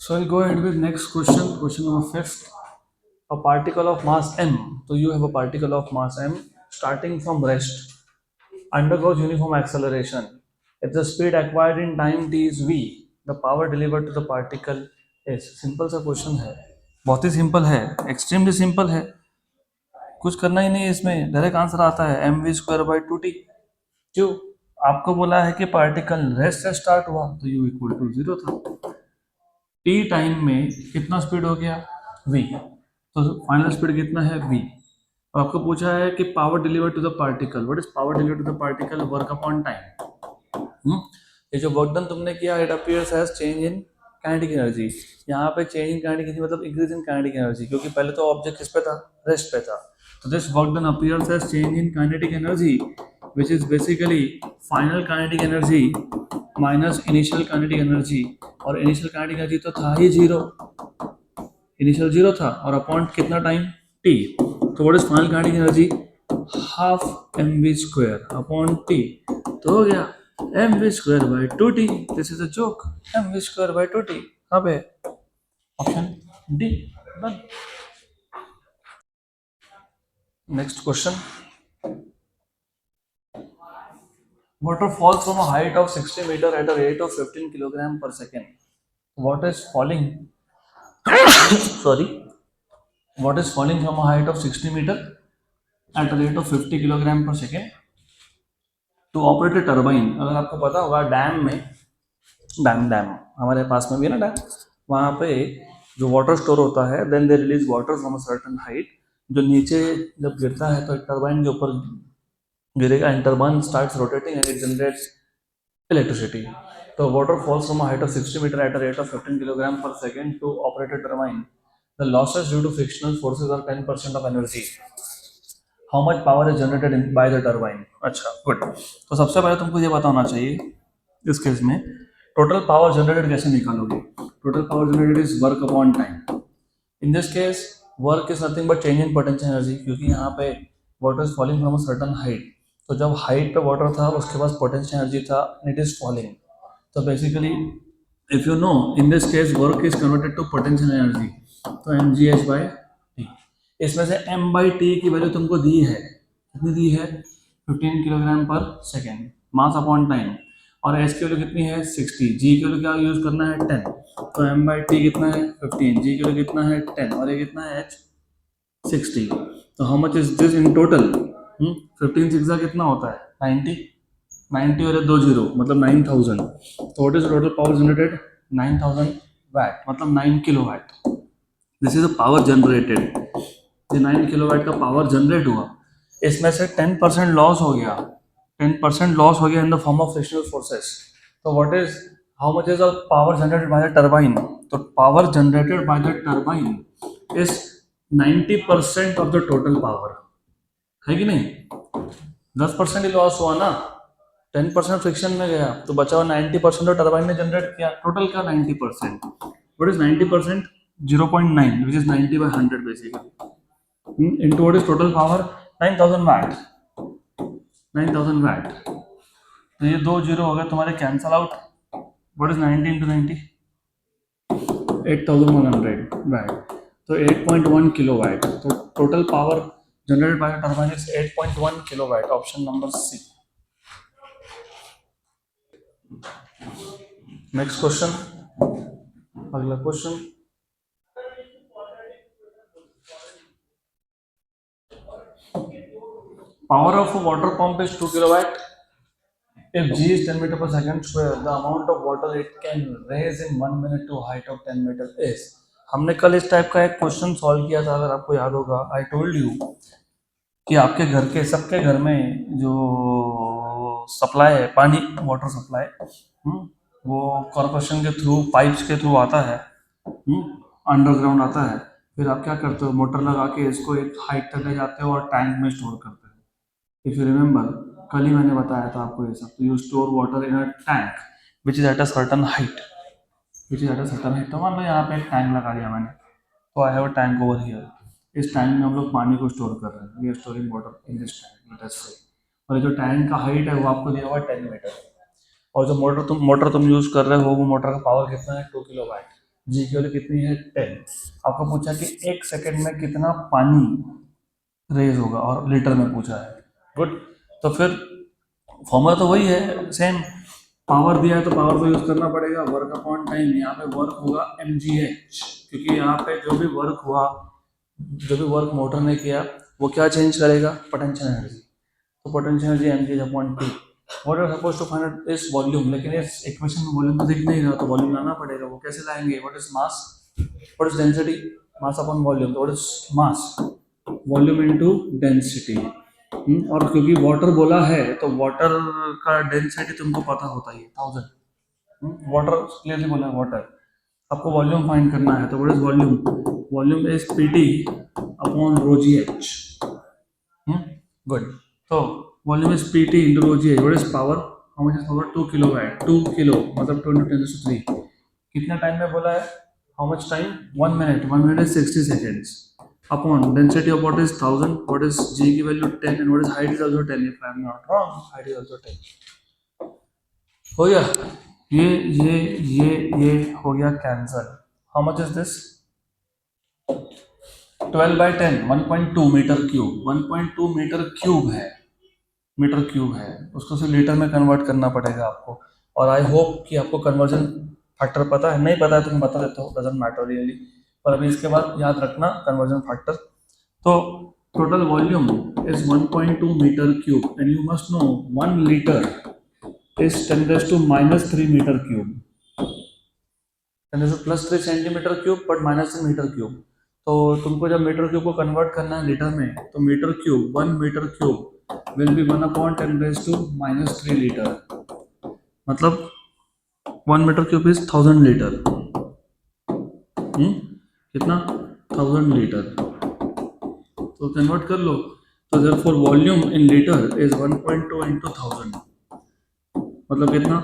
So I'll go ahead with next question. Question number fifth. A particle of mass m. So you have a particle of mass m starting from rest undergoes uniform acceleration. If the speed acquired in time t is v, the power delivered to the particle is. Simple सा question है, बहुत ही simple है, extremely simple है, कुछ करना ही नहीं है इसमें, डायरेक्ट आंसर आता है M V square by two T. क्यों? आपको बोला है कि पार्टिकल रेस्ट से स्टार्ट हुआ तो यू इक्वल टू जीरो था, टी टाइम में कितना स्पीड हो गया v, तो फाइनल स्पीड कितना है v। और आपको पूछा है कि power deliver to the particle, what is power deliver to the particle, work upon time. ये जो वर्क डन तुमने किया it appears as change in kinetic energy. यहाँ पे चेंज इन काइनेटिक एनर्जी मतलब इंक्रीज इन काइनेटिक एनर्जी, क्योंकि पहले तो ऑब्जेक्ट किस पे था, रेस्ट पे था। तो this work done appears as change in kinetic energy which is basically final kinetic energy minus initial kinetic energy, और इनिशियल काइनेटिक एनर्जी तो था ही जीरो, इनिशियल जीरो था, और अपॉन कितना टाइम टी। तो what is final kinetic energy, half M V square upon T, तो हो गया M V square by two T. This is a joke, M V square by two T कहाँ पे, option D. Done. Next question, water falls from a height of 60 meter at a rate of 15 kilogram per second. What is falling sorry, what is falling from a height of 60 meter at a rate of 50 kilogram per second to operate a turbine। अगर आपको पता होगा dam में, dam हमारे पास में भी है ना डैम, वहाँ पे जो वाटर स्टोर होता है, then they release water from a certain height, जो नीचे जब गिरता है तो एक टर्बाइन के ऊपर गिरेगा and turbine starts rotating and it generates electricity. The water falls from a height of 60 meter at a rate of 15 kilogram per second to operate a turbine. The losses due to frictional forces are 10% of energy. How much power is generated by the turbine? अच्छा, good. तो सबसे पहले तुमको ये पता होना चाहिए इस केस में टोटल पावर जनरेटेड कैसे निकालोगे। Total power generated is work upon time. In this case work is nothing but change in potential energy, क्योंकि यहाँ पे water is falling from a certain height, तो जब हाइट पे वाटर था उसके पास पोटेंशियल एनर्जी था, इट इज फॉलिंग। तो basically if you know in this case work is converted to potential energy, तो M G H by T. इसमें से एम बाई टी की वैल्यू तुमको दी है, कितनी दी है, 15 किलोग्राम पर सेकेंड, मास अपॉन टाइम, और एच की वैल्यू कितनी है 60, जी की वैल्यू क्या यूज करना है 10, तो एम बाई टी कितना है 15, जी की वैल्यू कितना है 10, और ये कितना है एच 60। तो how much is this in total, 15 six कितना होता है 90, 90 और 2 जीरो मतलब 9000। तो what is total power generated 9000 watt, मतलब 9 kilo watt. This is a power generated, ये 9 किलो वैट का पावर जनरेट हुआ, इसमें से 10% लॉस हो गया, 10% लॉस हो गया in the form of frictional forces. तो what is, how much is the power generated by the turbine, तो power generated by the turbine is 90% of the total power, है कि नहीं। 10% ही लॉस हुआ ना, 10% फ्रिक्शन में गया तो बचा हुआ 90% तो टर्बाइन ने जनरेट किया, टोटल का 90%। What is 90%, 0.9 which is 90 by 100 basically, into what is total power 9000 watt, 9000 watt. तो ये दो जीरो हो गए तुम्हारे cancel out. What is 90 into 90, 8100 watt, तो 8.1 किलो वैट। तो total power generated by turbine is 8.1 kilo watt, option number C. Next question, अगला question, power of a water pump is 2 kilowatt. If G is 10 meter per second square, the amount of water it can raise in 1 minute to a height of 10 meter is। हमने कल इस type का एक question solve किया था, अगर आपको याद होगा। आई टोल्ड यू कि आपके घर के सबके घर में जो सप्लाई है पानी, वाटर सप्लाई, वो कॉर्पोरेशन के थ्रू पाइप्स के थ्रू आता है, अंडरग्राउंड आता है। फिर आप क्या करते हो, मोटर लगा के इसको एक हाइट तक ले जाते हो और टैंक में स्टोर करते हो। इफ यू रिमेंबर कल ही मैंने बताया था आपको ये सब। तो you store water in a tank which is at a certain height, which is at a certain height. तो मान लो यहाँ पे एक टैंक लगा दिया मैंने, तो I have a tank over here, इस टैंक में हम लोग पानी को स्टोर कर रहे हैं, we are storing water in this tank, let us say. और जो टैंक का हाइट है वो आपको दिया हुआ है 10 मीटर, और जो मोटर तुम यूज कर रहे हो वो मोटर का पावर कितना है 2 किलो वैट। जी की वैल्यू कितनी है 10। आपको पूछा कि 1 सेकेंड में कितना पानी रेज होगा और लीटर में पूछा है। गुड। तो फिर फॉर्मूला तो वही है सेम, पावर दिया है तो पावर को यूज करना पड़ेगा, वर्क अपॉन टाइम। यहाँ पे वर्क होगा mgh, क्योंकि यहाँ पे जो भी वर्क हुआ, जो भी वर्क मोटर ने किया वो क्या चेंज करेगा, पोटेंशियल एनर्जी। तो potential energy mgh upon T. What are suppose to find इस वॉल्यूम, लेकिन इस इक्वेशन में वॉल्यूम तो दिख नहीं रहा, तो वॉल्यूम लाना पड़ेगा। वो कैसे लाएंगे, what is mass, what is density, mass upon volume. तो what is mass, volume into density. और क्योंकि वाटर बोला है तो वाटर का डेंसिटी तुमको पता होता ही है 1000। वाटर क्लियरली बोला है वाटर। आपको वॉल्यूम फाइंड करना है, तो what is volume, volume is PT upon rho G H. Good. तो volume is PT into rho G H. What is power, how much is power, 2 kilowatt, 2 kilo मतलब 2 × 10⁻³ कितना time में बोला है, how much time, 1 minute, 1 minute is 60 seconds upon density of what is 1000, what is g की value 10 and what is height is also 10, if I am not wrong, height is also 10। हो गया ये हो गया cancel. How much is this, 12/10, 1.2 metre cube, 1.2 metre cube है, metre cube है, उसको सिर्फ लीटर में कन्वर्ट करना पड़ेगा आपको। और आई होप कि आपको कन्वर्जन फैक्टर पता है, नहीं पता है तो मैं बता देता हूँ, डजंट मैटर रियली, पर अभी इसके बाद याद रखना कन्वर्जन फैक्टर। तो total volume is 1.2 meter cube and you must know 1 liter is 10⁻³ meter cube, 10⁻+3 centimeter cube but -3 meter cube। तो तुमको जब मीटर क्यूब को कन्वर्ट करना है लीटर में, तो metre cube 1 metre cube will be 1/10⁻³ litre, मतलब 1 मीटर क्यूब इज 1000 लीटर। कितना, 1000 लीटर। तो कन्वर्ट कर लो, तो therefore volume in litre is 1.2 into 1000, मतलब कितना,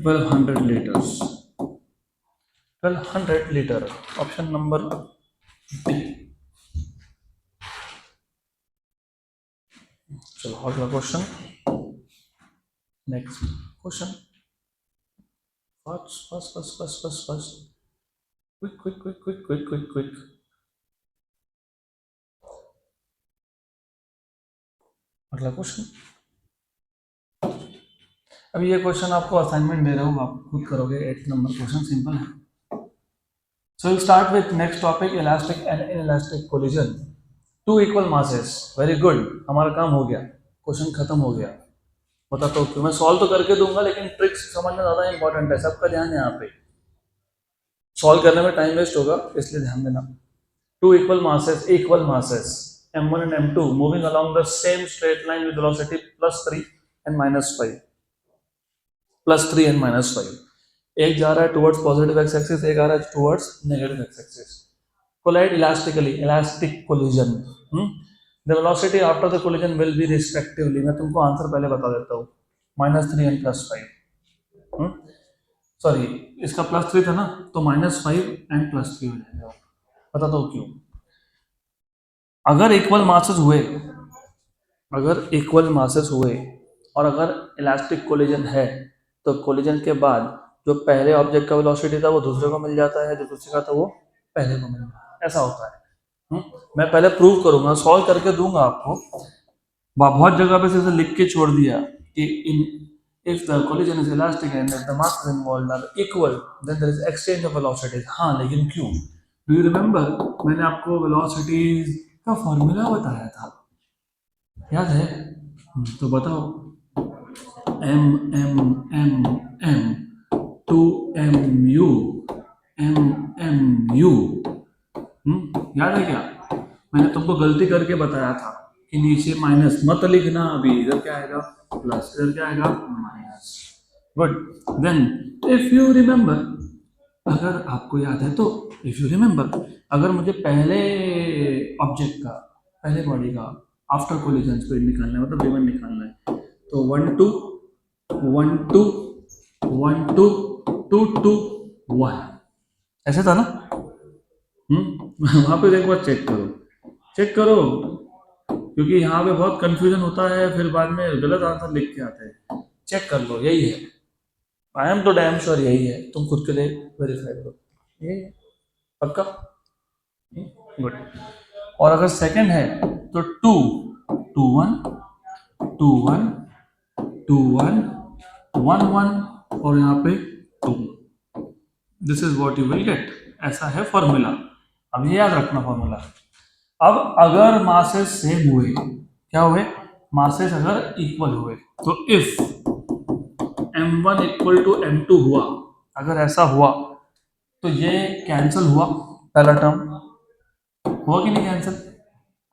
1200 litres, 1200 litre. Option number D. चलो अगला question, next question, first quick. अगला क्वेश्चन, अभी ये क्वेश्चन आपको असाइनमेंट दे रहा हूँ, आप खुद करोगे, 8 नंबर क्वेश्चन, सिंपल है। So will start with next topic, elastic and inelastic collision, two equal masses. Very good, हमारा काम हो गया, क्वेश्चन खत्म हो गया। बताता हूँ क्यों, मैं सॉल्व तो करके दूंगा लेकिन ट्रिक्स समझना ज़्यादा इंपॉर्टेंट है, सबका ध्यान यहाँ पे, सॉल्व करने में टाइम वेस्ट होगा, इसलिए ध्यान देना। Two equal masses m1 and m2 moving along the same straight line with velocity +3 and -5, +3 and -5। एक जा रहा है टुवर्ड्स पॉजिटिव एक्स एक्सिस, एक आ रहा है towards negative X axis. Collide elastically, elastic collision. The velocity after the collision will be respectively, मैं तुमको आंसर पहले बता देता हूँ, -3 and +5। सॉरी, इसका +3 था ना, तो -5 and +3 हो जाएगा। बताता हूँ क्यों। अगर इक्वल मासेस हुए और अगर इलास्टिक कोलिजन है, तो कोलिजन के बाद जो पहले ऑब्जेक्ट का वेलोसिटी था वो दूसरे को मिल जाता है, जो दूसरे का था वो पहले को मिल जाता है, ऐसा होता है। मैं पहले प्रूव करूंगा, सॉल्व करके दूंगा आपको। बहुत जगह पे सिर्फ लिख के छोड़ दिया कि if the collision is elastic and the masses involved are equal then there is exchange of velocities. हाँ, लेकिन क्यों, डू यू रिमेंबर, मैंने आपको वेलोसिटीज का फॉर्मूला बताया था, याद है? तो बताओ, m m m m 2mu m याद है क्या? मैंने तुमको गलती करके बताया था कि नीचे माइनस मत लिखना, अभी इधर क्या आएगा प्लस, इधर क्या आएगा minus. Good. Then if you remember, अगर आपको याद है तो, इफ यू रिमेंबर, अगर मुझे पहले ऑब्जेक्ट का, पहले बॉडी का आफ्टर कोलिजन स्पीड निकालना है, मतलब v1 निकालना है, तो 1 2 1 2 1 2 2 2 1, ऐसे था ना? वहां पे एक बार चेक करो, क्योंकि यहाँ पे बहुत कंफ्यूजन होता है, फिर बाद में गलत आंसर लिख के आते हैं। चेक कर लो, यही है, आई एम तो डैम श्योर यही है, तुम खुद के लिए वेरीफाई करो। ये पक्का, गुड। और अगर सेकंड है तो 2 2 1 2 1 2 1 1 1 और यहाँ पे 2। This is what you will get, ऐसा है फॉर्मूला। अब ये याद रखना फॉर्मूला। अब अगर मासेस सेम हुए, क्या हुए, मासेस अगर इक्वल हुए, तो if m1 equal to m2 हुआ, अगर ऐसा हुआ तो ये कैंसिल हुआ, पहला टर्म हुआ कि नहीं कैंसिल,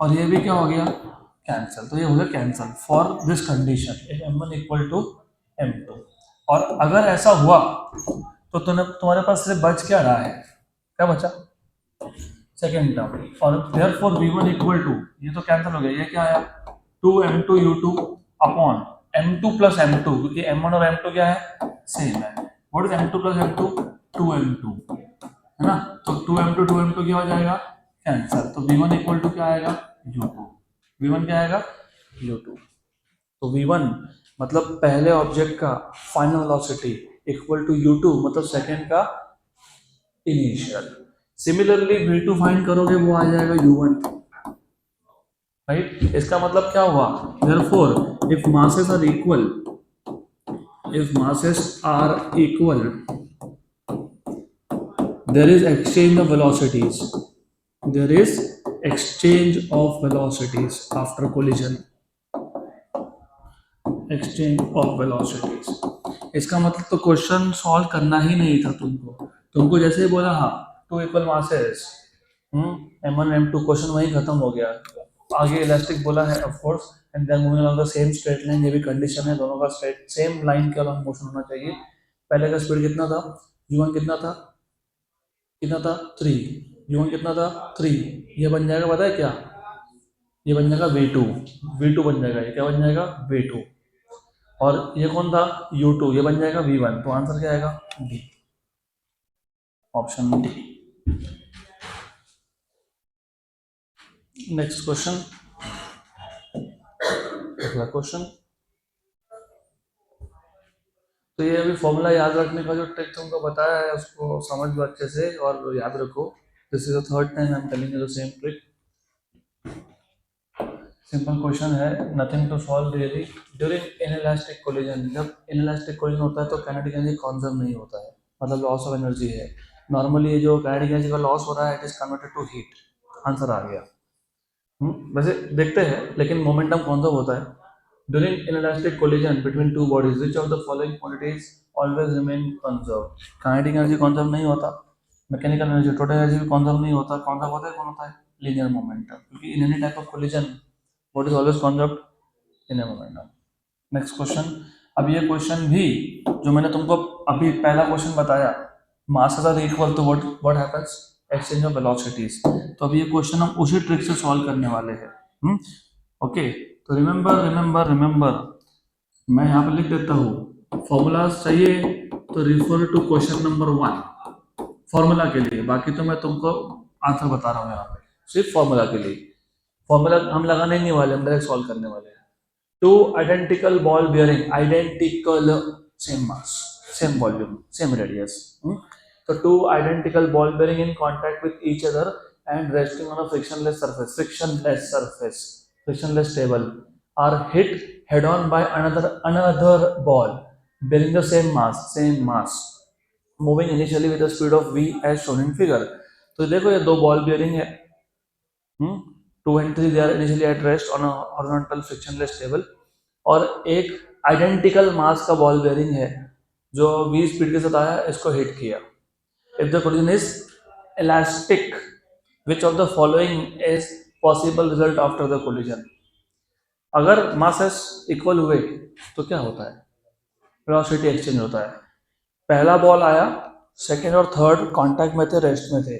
और ये भी क्या हो गया, कैंसिल। तो ये हो गया cancel for this condition if m1 equal to m2। और अगर ऐसा हुआ तो तुम्हारे पास सिर्फ बच क्या रहा है, क्या बचा, सेकेंड टर्म। और देयरफॉर v1 इक्वल टू, ये तो कैंसिल हो गया, ये क्या आया 2m2 u2 upon m2 plus m2, क्योंकि m1 और m2 क्या है, सेम है। What is m2 plus m2, 2m2 है ना, तो 2m2 2m2 क्या हो जाएगा, कैंसिल। तो v1 इक्वल टू क्या आएगा, u2। v1 क्या आएगा, u2। तो v1 मतलब पहले ऑब्जेक्ट का final velocity equal to u2 मतलब सेकेंड का इनिशियल। सिमिलरली v2 फाइंड करोगे, वो आ जाएगा u1, राइट। इसका मतलब क्या हुआ, therefore if masses are equal, if masses are equal, there is exchange of velocities, there is exchange of velocities after collision, exchange of velocities। इसका मतलब तो क्वेश्चन सॉल्व करना ही नहीं था तुमको, तुमको जैसे ही बोला हाँ to equal masses, m1 m2, question वहीं खत्म हो गया। आगे इलास्टिक बोला है of course, and then moving along the same straight line, ये भी कंडीशन है, दोनों का स्ट्रेट सेम लाइन के अलोंग मोशन होना चाहिए। पहले का स्पीड कितना था, u1 कितना था, कितना था 3, u1 कितना था 3, ये बन जाएगा पता है क्या, ये बन जाएगा v2, v2 बन जाएगा, ये क्या बन जाएगा v2। और ये कौन था u2, ये बन जाएगा v1। तो आंसर क्या आएगा, D, option D. Next question, अगला क्वेश्चन। तो ये अभी फॉर्मूला याद रखने का जो ट्रिक तुमको बताया है उसको समझ लो अच्छे से और याद रखो। This is the third time I am telling you the same trick. Simple question है, nothing to solve really. During inelastic collision, जब इनइलास्टिक कोलिजन होता है तो काइनेटिक एनर्जी कंजर्व नहीं होता है, मतलब लॉस ऑफ एनर्जी है। नॉर्मली जो काइनेटिक एनर्जी का लॉस हो रहा है it is converted to heat. Answer आ गया। वैसे देखते हैं, लेकिन मोमेंटम कंजर्व होता है। During inelastic collision between two bodies which of the following quantities always remain conserve. Kinetic energy conserve नहीं होता, मैकेनिकल एनर्जी टोटल एनर्जी भी कंजर्व नहीं होता। कंजर्व होता है कौन होता है, लीनियर मोमेंटम, क्योंकि इन any type of collision what is always conserved, linear momentum. Next question. अब ये क्वेश्चन भी जो मैंने तुमको अभी पहला क्वेश्चन बताया, मासेस आर इक्वल तो what happens, exchange of velocities. तो अब ये क्वेश्चन हम उसी ट्रिक से सॉल्व करने वाले हैं। ओके, तो रिमेंबर रिमेंबर रिमेंबर, मैं यहाँ पे लिख देता हूँ फॉर्मूलाज चाहिए तो refer to question number 1 formula के लिए। बाकी तो मैं तुमको आंसर बता रहा हूँ यहाँ पे सिर्फ फॉर्मूला के लिए। फॉर्मूला हम लगाने नहीं वाले, हम डायरेक्ट सॉल्व करने वाले हैं। Two identical ball bearing, identical, same mass, same volume, same radius. तो two identical ball bearing in contact with each other and resting on a frictionless table are hit head on by another ball bearing the same mass moving initially with a speed of v as shown in figure। तो देखो ये दो ball bearing है, 2 and 3 they are initially at rest on a horizontal frictionless table, और एक identical मास का ball bearing है जो v स्पीड के साथ आया, इसको हिट किया। If the collision is elastic which of the following is possible result after the collision. अगर मासेस इक्वल हुए तो क्या होता है, वेलोसिटी एक्सचेंज होता है। पहला बॉल आया, सेकेंड और थर्ड कांटेक्ट में थे, रेस्ट में थे।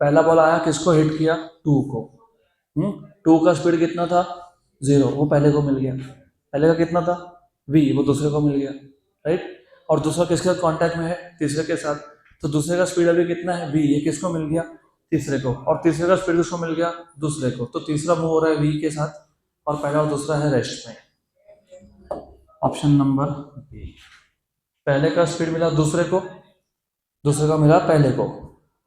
पहला बॉल आया, किसको हिट किया, 2 को। 2 का स्पीड कितना था, 0, वो पहले को मिल गया। पहले का कितना था, v, वो दूसरे को मिल गया, राइट। और दूसरा किसके साथ कांटेक्ट में है, तीसरे के साथ। तो दूसरे का स्पीड अभी कितना है, v, ये किसको मिल गया, तीसरे को। और तीसरे का स्पीड किसको मिल गया, दूसरे को। तो तीसरा मूव हो रहा है v के साथ और पहला और दूसरा है रेस्ट में। Option number B. पहले का स्पीड मिला दूसरे को, दूसरे का मिला पहले को,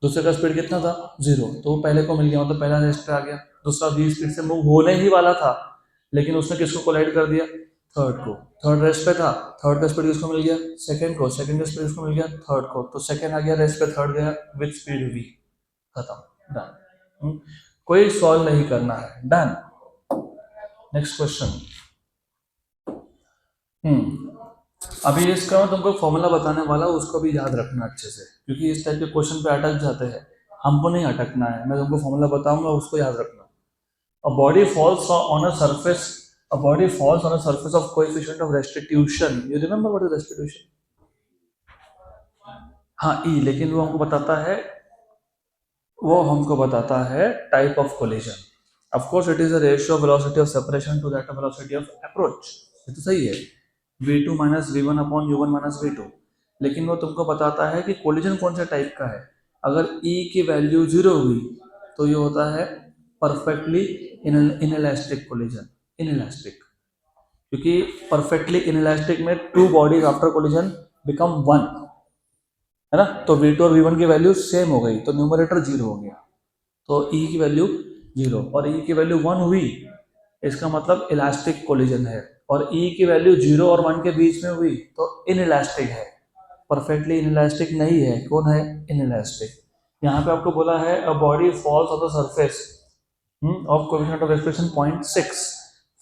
दूसरे का स्पीड कितना था 0, तो वो पहले को मिल गया, मतलब पहला रेस्ट पे आ गया। दूसरा v स्पीड से मूव होने ही वाला था, लेकिन उसने किसको कोलाइड कर दिया, थर्ड को। थर्ड रेस्ट पे था, थर्ड का स्पीड किसको मिल गया, सेकंड को। सेकंड का स्पीड किसको मिल गया, थर्ड को। तो सेकंड आ गया रेस्ट पे, थर्ड गया विद स्पीड v। खत्म, डन। कोई सॉल्व नहीं करना है, डन। Next question. अभी इसका मैं तुमको फॉर्मूला बताने वाला हूँ, उसको भी याद रखना अच्छे से, क्योंकि इस टाइप के क्वेश्चन पे अटक जाते हैं। हमको नहीं अटकना है, मैं तुमको फॉर्मूला बताऊंगा, उसको याद रखना। A body falls on a surface. A body falls on a surface of coefficient of restitution. You remember what is restitution? हाँ, E, लेकिन वो हमको बताता है type of collision. Of course it is a ratio of velocity of separation to that of velocity of approach. ये तो सही है, v2 minus V one upon u1 minus V two. लेकिन वो तुमको बताता है कि कोलिजन कौन से टाइप का है। अगर E की वैल्यू 0 हुई तो ये होता है परफेक्टली इनइलास्टिक कोलिजन। इनइलास्टिक, क्योंकि परफेक्टली इनइलास्टिक में two bodies after collision become one, है ना। तो v2 और v1 की वैल्यू सेम हो गई, तो न्यूमरेटर 0 हो गया, तो E की वैल्यू 0 और E की वैल्यू 1 हुई, इसका मतलब इलास्टिक कोलिजन है। और E की वैल्यू 0 और 1 के बीच में हुई तो इनइलास्टिक है, परफेक्टली इनइलास्टिक नहीं है। कौन है, इनइलास्टिक। यहाँ पे आपको बोला है a body falls on the surface of coefficient of expression 0.6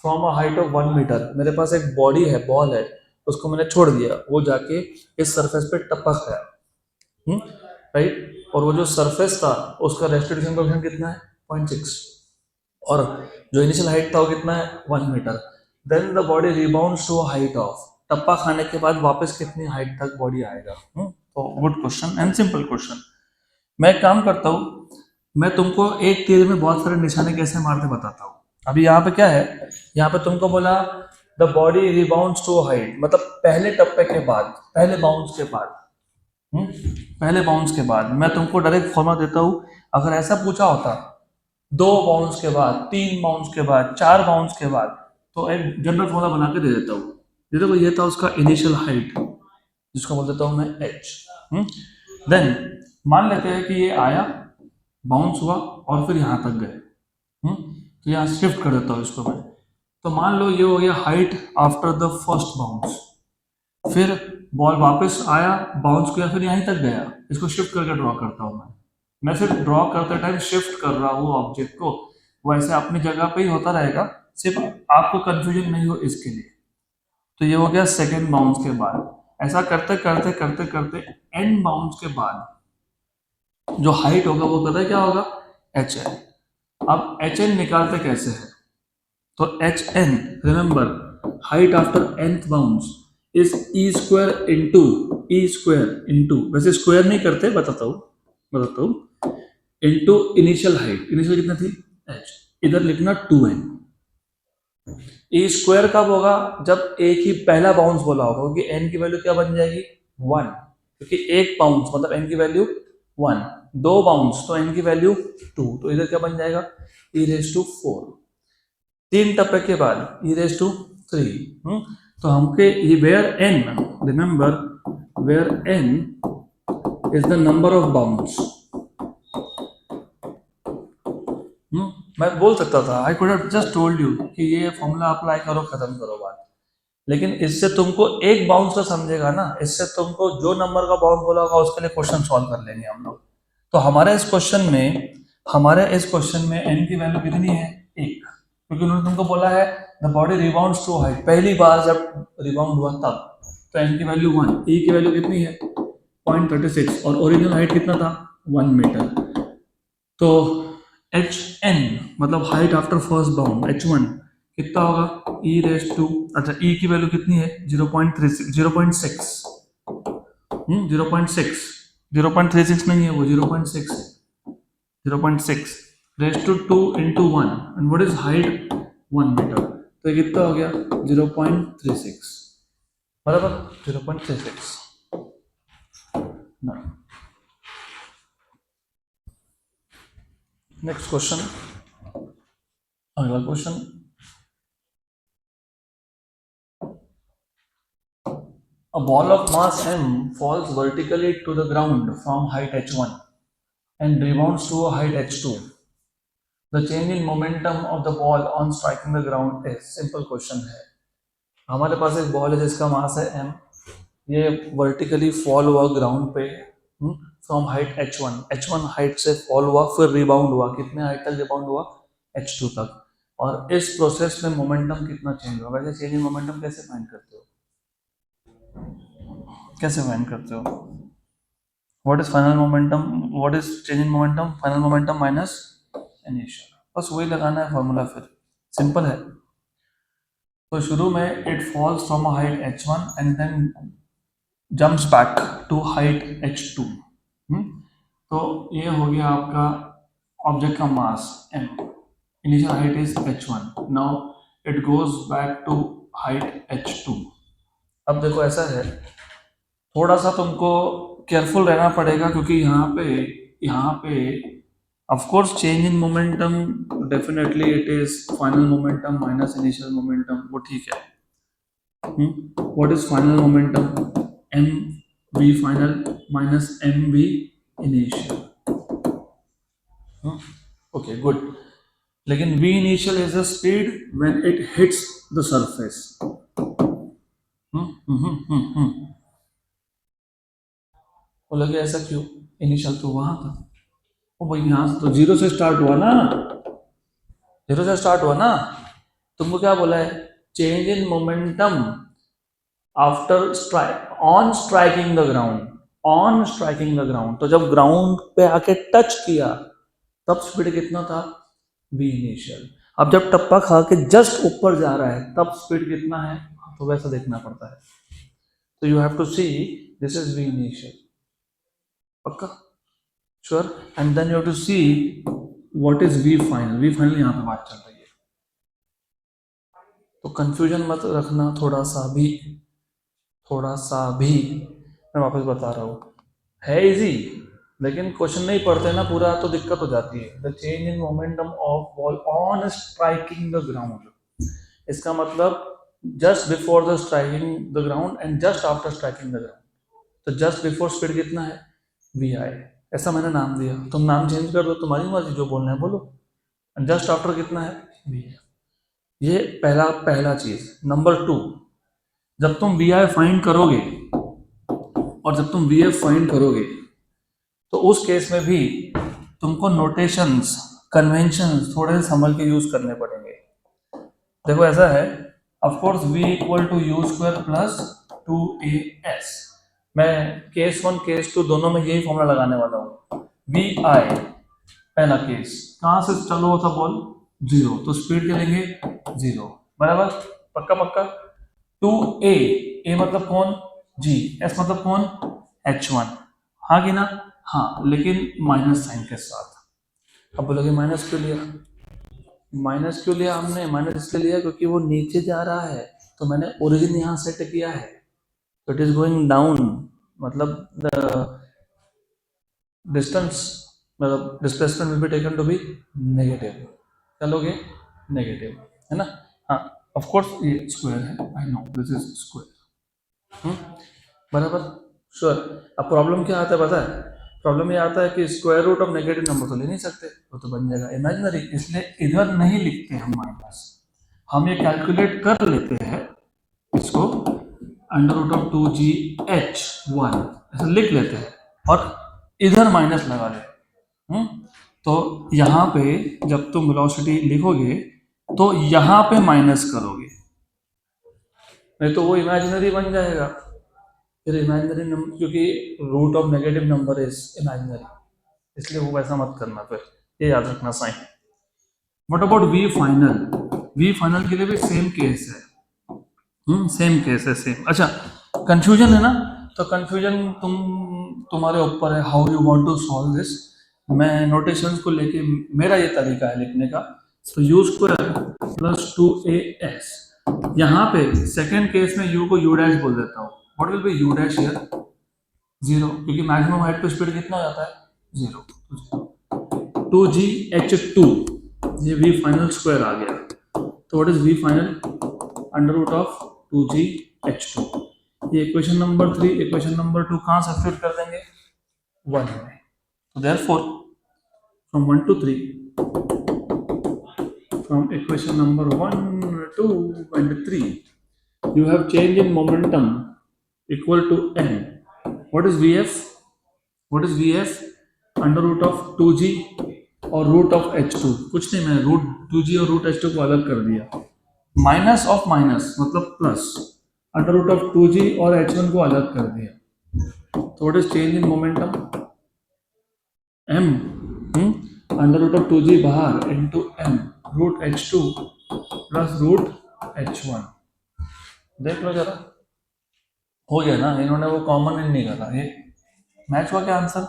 from a height of 1 metre. मेरे पास एक बॉडी है, बॉल है, उसको मैंने छोड़ दिया, वो जाके इस सरफेस पे टपक गया, राइट। और वो जो सरफेस था उसका रेस्टिट्यूशन कोएफिशिएंट कितना है, 0.6, और जो इनिशियल हाइट था वो कितना है, 1 metre. Then the body rebounds to height of, टप्पा खाने के बाद वापस कितनी हाइट तक बॉडी आएगा। तो good question and simple question. मैं एक काम करता हूँ, मैं तुमको एक तीर में बहुत सारे निशाने कैसे मारते बताता हूँ। अभी यहाँ पे क्या है, यहाँ पे तुमको बोला the body rebounds to height, मतलब पहले टप्पे के बाद, पहले बाउंस के बाद, हम्म, पहले बाउंस के बाद। मैं तुमको डायरेक्ट फॉर्मूला देता हूँ। अगर ऐसा पूछा होता 2 बाउंस के बाद, 3 बाउंस के बाद, 4 बाउंस के बाद, तो एक जनरल फॉर्मूला बना के दे देता हूँ। ये देखो, ये था उसका इनिशियल हाइट, जिसको बोल देता हूँ मैं h। देन मान लेते हैं कि ये आया, बाउंस हुआ और फिर यहाँ तक गए, तो यहाँ शिफ्ट कर देता हूँ इसको मैं। तो मान लो ये हो गया height after the first bounce. फिर बॉल वापस आया, बाउंस किया, फिर यहीं तक गया, इसको शिफ्ट करके ड्रॉ करता हूँ मैं सिर्फ ड्रॉ करते टाइम शिफ्ट कर रहा हूँ ऑब्जेक्ट को, वो ऐसे अपनी जगह पे ही होता रहेगा, सिर्फ आपको कंफ्यूजन नहीं हो इसके लिए। तो ये हो गया सेकेंड बाउंस के बाद। ऐसा करते करते करते करते एंड बाउंस के बाद जो हाइट होगा वो पता है क्या होगा, एच एन। अब एच एन निकालते कैसे है, तो H N, remember height after nth bounce is E square into, वैसे स्क्वायर नहीं करते, बताता हूँ, इंटू इनिशियल हाइट। इनिशियल कितना थी, एच, इधर लिखना 2n। ए स्क्वायर कब होगा, जब एक ही पहला बाउंस बोला होगा, क्योंकि एन की वैल्यू क्या बन जाएगी, 1, क्योंकि एक बाउंस मतलब एन की वैल्यू 1, 2 बाउंस तो एन की वैल्यू 2, तो इधर क्या बन जाएगा, ई रेज टू 4। 3 टप्पे के बाद ई रेज टू 3। तो हमके ये where N, remember where N is the number of bounce. मैं बोल सकता था, I could have just told you कि ये फॉर्मूला अप्लाई करो, खत्म करो बात। लेकिन इससे तुमको एक बाउंस का समझेगा ना, इससे तुमको जो नंबर का बाउंस बोला होगा उसके लिए क्वेश्चन सॉल्व कर लेंगे हम लोग। तो हमारे इस क्वेश्चन में एन की वैल्यू कितनी है, 1, क्योंकि उन्होंने तुमको बोला है the body rebounds to height, पहली बार जब रिबाउंड हुआ तब। तो एन की वैल्यू 1, ई की वैल्यू कितनी है 0.36, और ओरिजिनल हाइट कितना था 1 मीटर। तो एच एन मतलब height after first bound, H1 कितना होगा, ई रेस टू, अच्छा ई की वैल्यू कितनी है 0.36, 0.6, 0.6, 0.36 नहीं है, वो 0.6 है, 0.6 raise to 2 into 1, and what is height 1 metre, तो ये कितना हो गया 0.36, बराबर 0.36। नेक्स्ट क्वेश्चन, अगला question. A ball of mass m falls vertically to the ground from height h1. and rebounds to a height h2. The change in momentum of the ball on striking the ground is simple question है. हमारे पास एक ball है जिसका मास है m, ये vertically fall हुआ ground पे from height h1 height से फॉल हुआ, फिर रिबाउंड हुआ, कितने हाइट तक रिबाउंड हुआ, h2 तक. और इस प्रोसेस में मोमेंटम कितना चेंज हुआ. वैसे चेंज इन मोमेंटम कैसे फाइंड करते हो, कैसे फाइंड करते हो? What is final momentum, what is change in momentum, final momentum minus initial. बस वही लगाना है फॉर्मूला, फिर सिंपल है. तो शुरू में it falls from a height h1 and then jumps back to height h2. तो ये हो गया आपका ऑब्जेक्ट का mass m, initial height is h1, now it goes back to height h2. अब देखो ऐसा है, थोड़ा सा तुमको केयरफुल रहना पड़ेगा क्योंकि यहाँ पे of course change in momentum definitely it is final momentum minus initial momentum, वो ठीक है. What is final momentum, m v final minus m v initial. Okay good. लेकिन v initial is the speed when it hits the surface. वो लगे ऐसा क्यों, initial तो वहां था. ओ भाई यहाँ से तो जीरो से स्टार्ट हुआ ना, जीरो से स्टार्ट हुआ ना. तुमको क्या बोला है, change in momentum after strike on striking the ground, on striking the ground. तो जब ग्राउंड पे आके टच किया तब स्पीड कितना था, वी इनिशियल. अब जब टप्पा खा के जस्ट ऊपर जा रहा है तब स्पीड कितना है, तो वैसा देखना पड़ता है. तो you have to see this is v initial. पक्का, sure. And then you have to see what is v final. We final यहाँ पे बात चल रही है, तो कंफ्यूजन मत रखना थोड़ा सा भी. मैं वापस बता रहा हूँ, है इजी, लेकिन क्वेश्चन नहीं पढ़ते ना पूरा तो दिक्कत हो जाती है. The change in momentum of ball on striking the ground, इसका मतलब just before the striking the ground and just after striking the ground. तो जस्ट बिफोर स्पीड कितना है, वी आई. ऐसा मैंने नाम दिया, तुम नाम चेंज कर दो, तुम्हारी मर्जी, जो बोलना है बोलो. जस्ट आफ्टर कितना है, वी आई. ये पहला चीज. नंबर 2, जब तुम वी आई फाइंड करोगे और जब तुम वी एफ फाइंड करोगे तो उस केस में भी तुमको नोटेशंस, कन्वेंशंस थोड़े संभल के यूज करने पड़ेंगे. देखो ऐसा है, of course v equal to U square plus 2as. मैं केस 1 केस 2 दोनों में यही फॉर्मूला लगाने वाला हूँ. वी आई पहला केस, कहाँ से चालू होता बॉल, 0, तो स्पीड क्या लेंगे, 0. बराबर, पक्का पक्का. 2a, a मतलब कौन, g, s मतलब कौन, h1. हाँ कि ना, हाँ, लेकिन माइनस साइन के साथ. अब बोलोगे माइनस क्यों लिया, माइनस क्यों लिया हमने, माइनस इसलिए लिया क्योंकि वो नीचे जा रहा है, तो मैंने ओरिजिन यहाँ सेट किया है. तो इट इज गोइंग डाउन, मतलब द डिस्टेंस, मतलब displacement will be taken to be negative. चलोगे नेगेटिव, है ना. हाँ ऑफ कोर्स ये स्क्वायर है, I know this is square. बराबर, श्योर. अब प्रॉब्लम क्या आता है पता है, प्रॉब्लम ये आता है कि square root of negative number तो ले नहीं सकते, वो तो बन जाएगा इमेजिनरी, इसलिए इधर नहीं लिखते हम माइनस. हम ये कैलकुलेट कर लेते हैं इसको अंडर रूट ऑफ 2gh1 ऐसा लिख लेते हैं और इधर माइनस लगा ले. तो यहाँ पे जब तुम वेलोसिटी लिखोगे तो यहाँ पे माइनस करोगे, नहीं तो वो इमेजिनरी बन जाएगा. फिर इमेजिनरी नंबर, क्योंकि root of negative number is imaginary, इसलिए वो वैसा मत करना, फिर ये याद रखना sign. What about V final, we final के लिए भी सेम केस है. सेम केस है, सेम. अच्छा, कंफ्यूजन है ना, तो कंफ्यूजन तुम्हारे ऊपर है, how you want to solve this. मैं नोटेशंस को लेके, मेरा ये तरीका है लिखने का. तो यू स्क्वायर प्लस 2as, यहाँ पे सेकेंड केस में u को u डैश बोल देता हूँ. What will be u dash here, 0, क्योंकि मैक्सिमम हाइट पे स्पीड कितना हो जाता है, 0. 2gh2, ये v फाइनल स्क्वायर आ गया. तो what is v final, under root of 2gh2. ये इक्वेशन नंबर 3, इक्वेशन नंबर 2 कहाँ सब्स्टिट्यूट कर देंगे, 1 में. तो therefore from 1 to 3, from equation number 1, 2 and 3, you have change in momentum equal to n. What is Vf? What is Vf? Under root of 2g और root of h2. कुछ नहीं, मैं root 2g और root h2 को अलग कर दिया. Minus of minus मतलब plus, under root of 2g और h1 को अलग कर दिया. तो what is change in momentum? m under root of 2g बाहर into m root h2 plus root h1. देख लो जरा, हो गया ना. इन्होंने वो कॉमन इन नहीं करा. ये मैच हुआ क्या answer?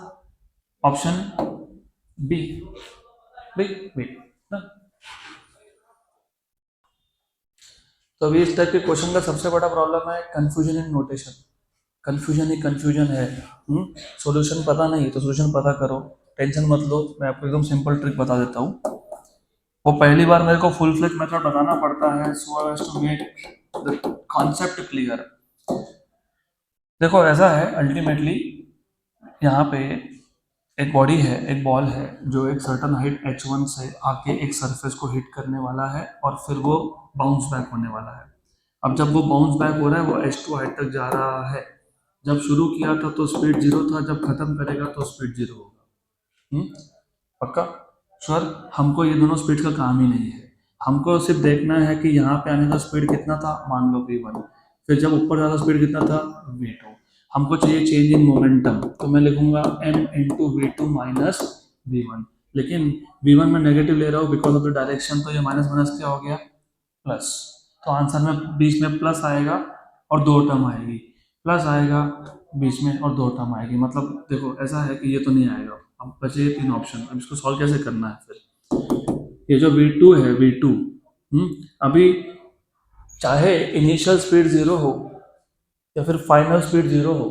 Option B. B B ना. तो अभी इस टाइप के क्वेश्चन का सबसे बड़ा प्रॉब्लम है confusion in notation. Confusion he confusion है. सॉल्यूशन पता नहीं तो सॉल्यूशन पता करो, टेंशन मत लो. मैं आपको एकदम सिंपल ट्रिक बता देता हूँ. वो पहली बार मेरे को फुल फ्लेज मेथड बताना पड़ता है so as to make the concept clear. देखो ऐसा है, अल्टीमेटली यहाँ पे एक बॉडी है, एक बॉल है जो एक सर्टन हाइट h1 से आके एक सरफेस को हिट करने वाला है और फिर वो बाउंस बैक होने वाला है. अब जब वो बाउंस बैक हो रहा है वो h2 हाइट तक जा रहा है. जब शुरू किया था तो स्पीड 0 था, जब खत्म करेगा तो स्पीड 0 होगा. पक्का? सर हमको ये दोनों स्पीड का काम ही नहीं है. हमको सिर्फ देखना है कि यहाँ पे आने का स्पीड कितना था, मान लो v1. फिर जब ऊपर ज़्यादा स्पीड कितना था, v2. हमको चाहिए चेंज इन मोमेंटम, तो मैं लिखूंगा m into v two minus v1. लेकिन v1 में नेगेटिव ले रहा हूँ बिकॉज ऑफ द डायरेक्शन, तो ये माइनस माइनस क्या हो गया, प्लस. तो आंसर में बीच में प्लस आएगा और दो टर्म आएगी, प्लस आएगा बीच में और दो टर्म आएगी. मतलब देखो ऐसा है कि ये तो नहीं आएगा. अब बचे ये तीन ऑप्शन. अब इसको सॉल्व कैसे करना है? फिर ये जो v2 है, v2 अभी चाहे इनिशियल स्पीड 0 हो या फिर फाइनल स्पीड 0 हो,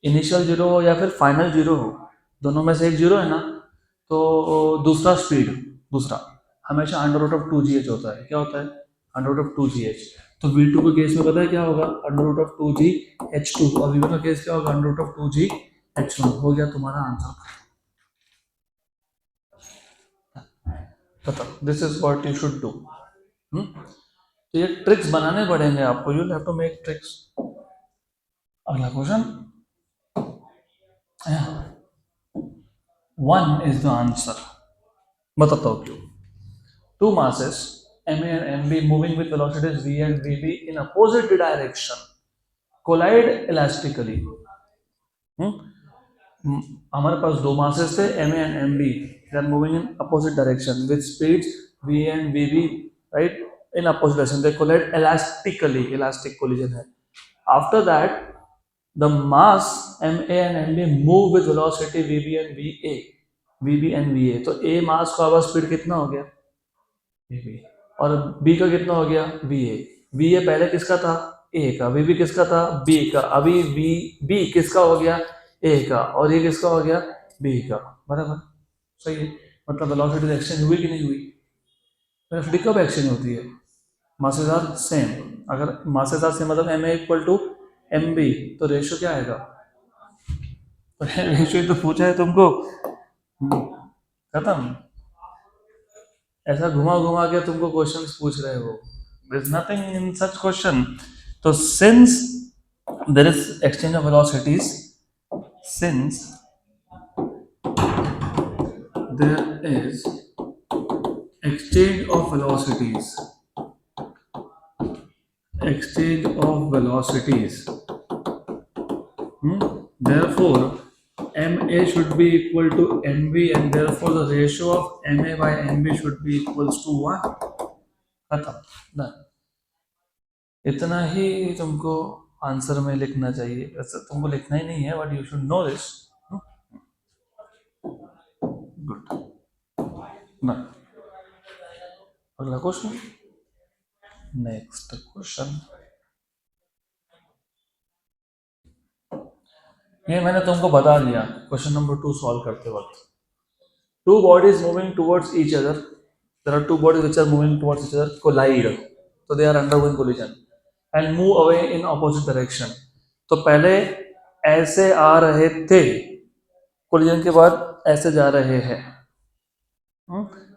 इनिशियल 0 हो या फिर फाइनल 0 हो, दोनों में से एक 0 है ना. तो दूसरा स्पीड, दूसरा हमेशा अंडर रूट ऑफ 2gh होता है. क्या होता है? Under root of 2gh. तो v2 के केस में पता है क्या होगा? Under root of 2gh2. और v1 का केस क्या होगा? Under root of 2gh1. हो गया तुम्हारा आंसर. बताओ, this is what you should do. तो ये ट्रिक्स बनाने पड़ेंगे आपको. You have to make tricks. अगला क्वेश्चन. 1 is the answer. बताता हूँ क्यों. Two masses ma and mb moving with velocities v and vb in opposite direction collide elastically. हमारे पास दो masses थे ma and mb. They are moving in opposite direction with speeds v and vb, right, in opposite direction. They collide elastically. Elastic collision है. After that, the mass ma and mb move with velocity vb and va. vb and va. तो a mass का अब speed कितना हो गया? vb. और b का कितना हो गया? va. va पहले किसका था? a का. vb किसका था? b का. अभी b किसका हो गया? a का. और ये किसका हो गया? b का. बराबर. सही है. मतलब वेलोसिटी एक्सचेंज हुई कि नहीं हुई? वेलोसिटी कब एक्सचेंज होती है? Masses are same. अगर मासेस आर सेम मतलब ma इक्वल टू mb, तो रेशियो क्या आएगा? रेशियो तो पूछा है तुमको. खत्म. ऐसा घुमा घुमा के तुमको क्वेश्चंस पूछ रहे हो. There is nothing in such question. तो since there is exchange of velocities, since there is exchange of velocities, exchange of velocities, therefore ma should be equal to mb and therefore the ratio of ma by mb should be equals to 1. खत्म. Done. इतना ही तुमको answer में लिखना चाहिए. ऐसा तुमको लिखना ही नहीं है, but you should know this. Good. Done. अगला क्वेश्चन. Next question. ये मैंने तुमको बता दिया क्वेश्चन नंबर 2 सॉल्व करते वक्त. Two bodies moving towards each other. There are two bodies which are moving towards each other, collide. So they are undergoing collision and move away in opposite direction. तो पहले ऐसे आ रहे थे, collision के बाद ऐसे जा रहे हैं.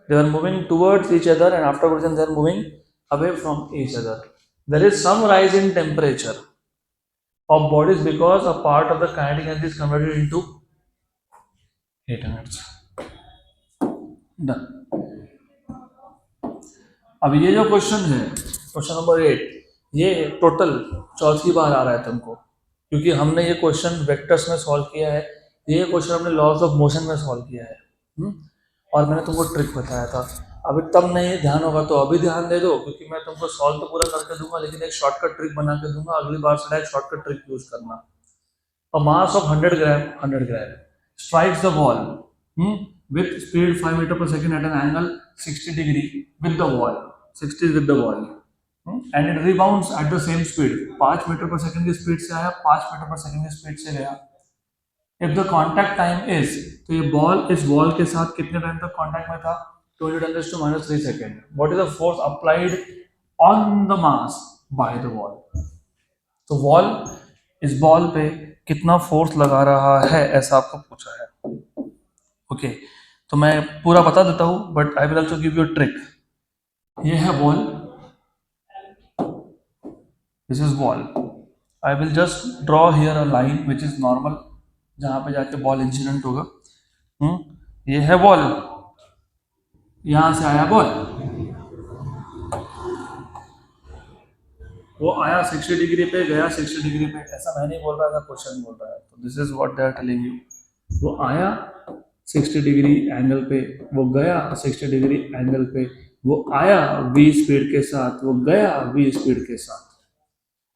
They are moving towards each other and after collision they are moving away from each other. There is some rise in temperature of bodies because a part of the kinetic energy is converted into heat energy. Done. अब ये जो question है, question number 8, ये total चौथी बार आ रहा है तुमको, क्योंकि हमने ये क्वेश्चन वेक्टर्स में सॉल्व किया है, ये क्वेश्चन हमने लॉज ऑफ मोशन में सॉल्व किया है। और मैंने तुमको ट्रिक बताया था, अभी तब नहीं ध्यान होगा तो अभी ध्यान दे दो, क्योंकि मैं तुमको सॉल्व तो पूरा करके दूंगा लेकिन एक शॉर्टकट ट्रिक बना के दूंगा, अगली बार से एक शॉर्टकट ट्रिक यूज करना। A mass of 100 gram strikes the wall with speed 5 meter per second at an angle 60 degree with the wall, 60 with the wall, and it rebounds at the same speed, 5 metre पर second की speed से आया, 5 metre पर second की speed से गया। If the contact time is, तो ये बॉल इस वॉल के साथ कितने टाइम तक कॉन्टैक्ट में था, 20 - 3 second. What is the force applied on the mass by the wall, तो वॉल इस बॉल पे कितना फोर्स लगा रहा है ऐसा आपको पूछा है। ओके, तो मैं पूरा बता देता हूं but I will also give you trick. ये है ball, this is ball, I will just draw here a line which is normal, जहां पे जाके बॉल इंसिडेंट होगा। ये है बॉल, यहां से आया बॉल, वो आया 60 डिग्री पे, गया 60 डिग्री पे, ऐसा मैं नहीं बोल रहा था, क्वेश्चन बोल रहा है, तो this is what they are telling you. वो आया 60 डिग्री एंगल पे, वो गया 60 डिग्री एंगल पे, वो आया v स्पीड के साथ, वो गया v स्पीड के साथ।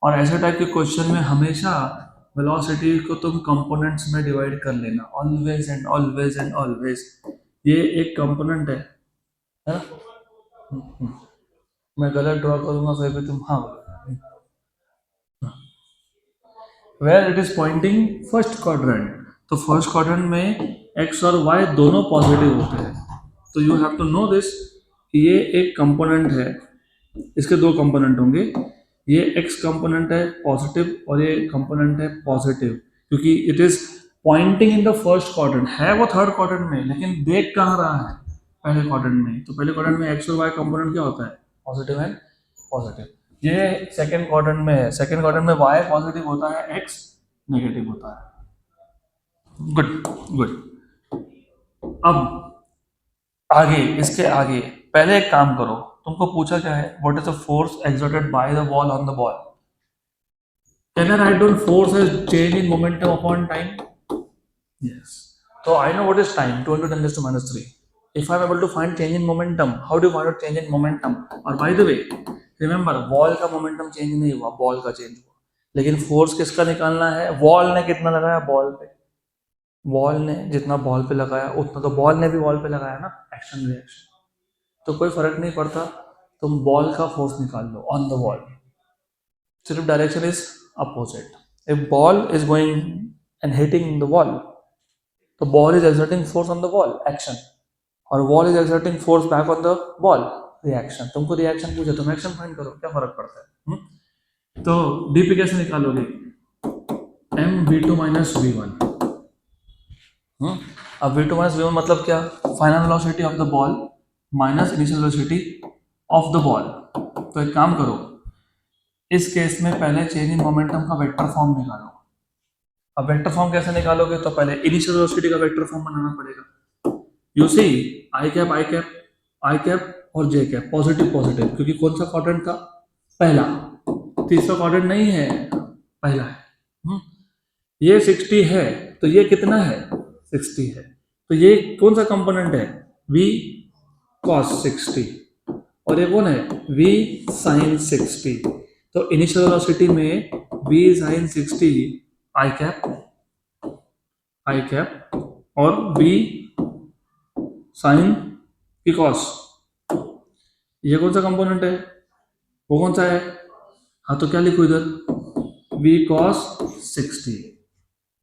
और ऐसे टाइप के क्वेश्चन में हमेशा वेलोसिटी को तुम कंपोनेंट्स में डिवाइड कर लेना, always and always and always. ये एक कंपोनेंट है, मैं गलत ड्रॉ करूंगा फिर भी तुम हाँ बोलो। Where it is pointing first quadrant, तो फर्स्ट क्वाड्रेंट में x और y दोनों पॉजिटिव होते हैं, तो you have to know this कि ये एक कंपोनेंट है, इसके दो कंपोनेंट होंगे, ये x कंपोनेंट है पॉजिटिव और ये कंपोनेंट है पॉजिटिव, क्योंकि it is pointing in the first quadrant, है वो थर्ड क्वाड्रेंट में लेकिन देख कहाँ रहा है, पहले क्वाड्रेंट में। तो पहले क्वाड्रेंट में x और y कंपोनेंट क्या होता है, पॉजिटिव एंड पॉजिटिव। ये सेकेंड क्वाड्रेंट में है, सेकेंड क्वाड्रेंट में y पॉजिटिव होता है, x नेगेटिव होता है। Good good. अब आगे, इसके आगे पहले एक काम करो, तुमको पूछा क्या है, what is the force exerted by the ball on the ball. Can I write down force as change in momentum upon time? Yes, so I know what is time, 2 × 10⁻³ if I'm able to find change in momentum, how do you find out change in momentum? और by the way remember, ball का momentum change नहीं हुआ, ball का change हुआ, लेकिन force किसका निकालना है, वॉल ने कितना लगाया बॉल पे, वॉल ने जितना बॉल पे लगाया उतना तो बॉल ने भी वॉल पे लगाया ना, एक्शन रिएक्शन, तो कोई फर्क नहीं पड़ता, तुम बॉल का फोर्स निकाल लो ऑन द वॉल, सिर्फ direction is opposite. If ball is going and hitting the wall, तो ball is exerting force on the wall, action, और wall is exerting force back on the ball, reaction. तुमको reaction पूछे, तुम action find करो, क्या फर्क पड़ता है। तो डीपी कैसे निकालोगे, mv2 - v1। अब v2 - v1 मतलब क्या, final velocity of the ball minus initial velocity of the ball. तो एक काम करो, इस केस में पहले चेंज इन मोमेंटम का वेक्टर फॉर्म निकालो। अब वेक्टर फॉर्म कैसे निकालोगे, तो पहले इनिशियल वेलोसिटी का वेक्टर फॉर्म बनाना पड़ेगा। You see i cap i cap i cap और जे कैप, पॉजिटिव पॉजिटिव, क्योंकि कौन सा क्वाड्रेंट था, पहला, तीसरा क्वाड्रेंट नहीं है, पहला है। ये 60 है तो ये कितना है, 60 है, तो ये कौन सा कंपोनेंट है, v cos 60, और ये कौन है, v sin 60। तो इनिशियल वेलोसिटी में v sin 60 आई कैप और v sin की cos, ये कौन सा कंपोनेंट है, वो कौन सा है, हाँ तो क्या लिखो इधर, v cos 60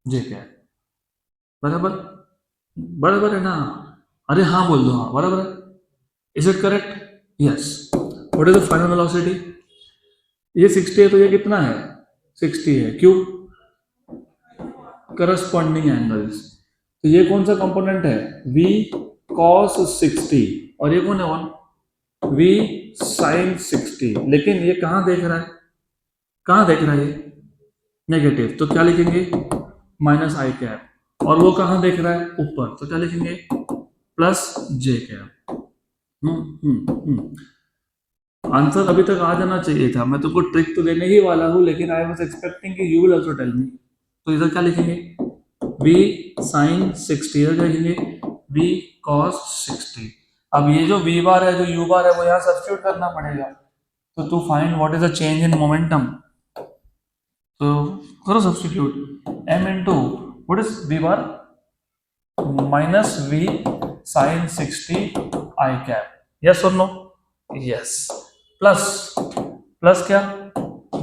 जे कैप, बराबर, बराबर है ना, अरे हाँ बोल दो, हाँ बराबर है, is it correct, yes. What is the final velocity, ये 60 है तो ये कितना है, 60 है, क्यों, करस्पॉन्डिंग एंगल्स, तो ये कौन सा कंपोनेंट है, v cos 60 और ये कौन है 1 v sin 60, लेकिन ये कहाँ देख रहा है, कहाँ देख रहा है ये नेगेटिव, तो क्या लिखेंगे माइनस आई कैप, और वो कहाँ देख रहा है ऊपर, तो क्या लिखेंगे प्लस जे कैप। आंसर अभी तक आ जाना चाहिए था, मैं तुमको ट्रिक तो देने ही वाला हूँ, लेकिन आई वाज एक्सपेक्टिंग कि you will also tell me. तो इधर क्या लिखेंगे v sin 60, इधर क्या लिखेंगे v cos 60। अब ये जो v बार है जो u बार है वो यहाँ सब्स्टिट्यूट करना पड़ेगा, तो to find what is the change in momentum, तो करो substitute m into what is v bar minus v sin 60 i cap, yes और नो, यस, प्लस प्लस क्या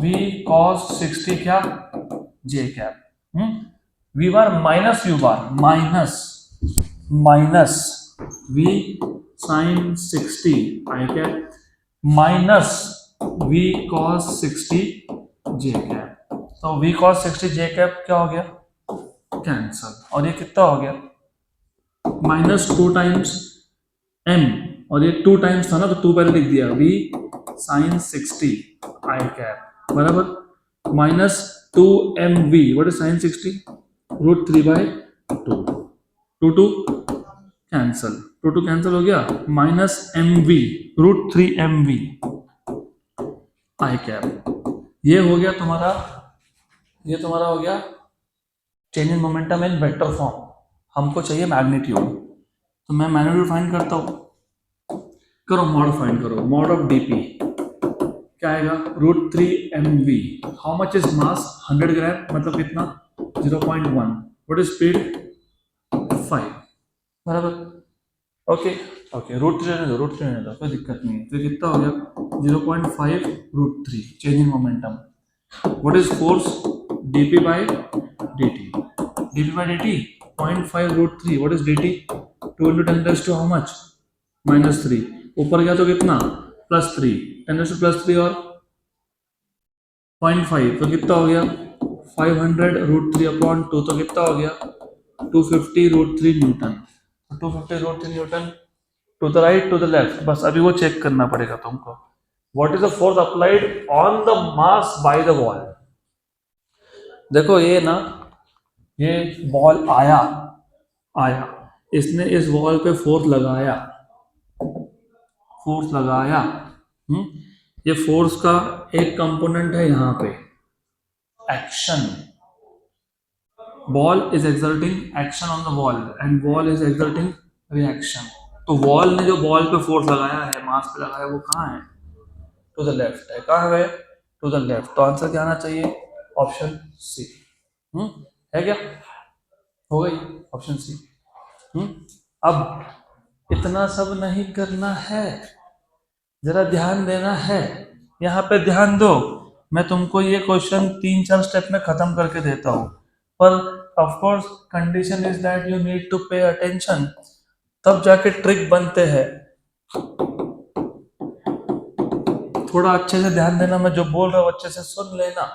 v cos 60 क्या j cap, v bar minus u bar minus minus v sin 60 i cap minus v cos 60 j cap, तो v cos 60 j cap क्या हो गया cancel, और ये कितना हो गया माइनस 2 टाइम्स m, और ये 2 टाइम्स था ना तो 2 पहले लिख दिया v sin 60 आई कैप बराबर minus 2mv, what is sin 60 root 3 by 2, 2 cancel, 2 cancel हो गया minus mv root 3 mv i cap, ये हो गया तुम्हारा, ये तुम्हारा हो गया change in momentum in vector form. हमको चाहिए मैग्नीट्यूड, तो मैं मैग्नीट्यूड फाइंड करता हूँ, करो मॉड फाइंड करो, मॉड ऑफ डीपी क्या आएगा root 3 mv, how much is mass 100 gram मतलब कितना 0.1, व्हाट इज स्पीड 5 बराबर, ओके ओके रूट 3 रहने दो, रूट 3 रहने दो, कोई दिक्कत नहीं है, तो कितना हो गया 0.5 root 3 change in momentum, what is force dp by dt, dp by dt 0.5 root 3, what is dt 2 into 10 raised to how much -3, ऊपर गया तो कितना +3, 10 raised to +3 और 0.5 तो कितना हो गया 500 रूट 3 अपॉन 2, तो कितना हो गया 250 root 3 newton, 250 root 3 newton to the right to the left, बस अभी वो चेक करना पड़ेगा तुमको, what is the force applied on the mass by the wall. देखो ये ना, ये बॉल आया आया, इसने इस वॉल पे फोर्स लगाया, फोर्स लगाया, ये फोर्स का एक कंपोनेंट है यहाँ पे action, ball is exerting action on the wall and wall is exerting reaction, तो वॉल ने जो बॉल पे फोर्स लगाया है मास पे लगाया है वो कहाँ है टू द लेफ्ट है, कहाँ है टू द लेफ्ट, तो आंसर क्या आना चाहिए ऑप्शन सी, है क्या हो गई ऑप्शन सी। अब इतना सब नहीं करना है, जरा ध्यान देना है, यहाँ पे ध्यान दो, मैं तुमको ये क्वेश्चन 3-4 स्टेप में खत्म करके देता हूँ, पर of course condition is that you need to pay attention, तब जाके ट्रिक बनते हैं, थोड़ा अच्छे से ध्यान देना, मैं जो बोल रहा हूँ अच्छे से सुन लेना।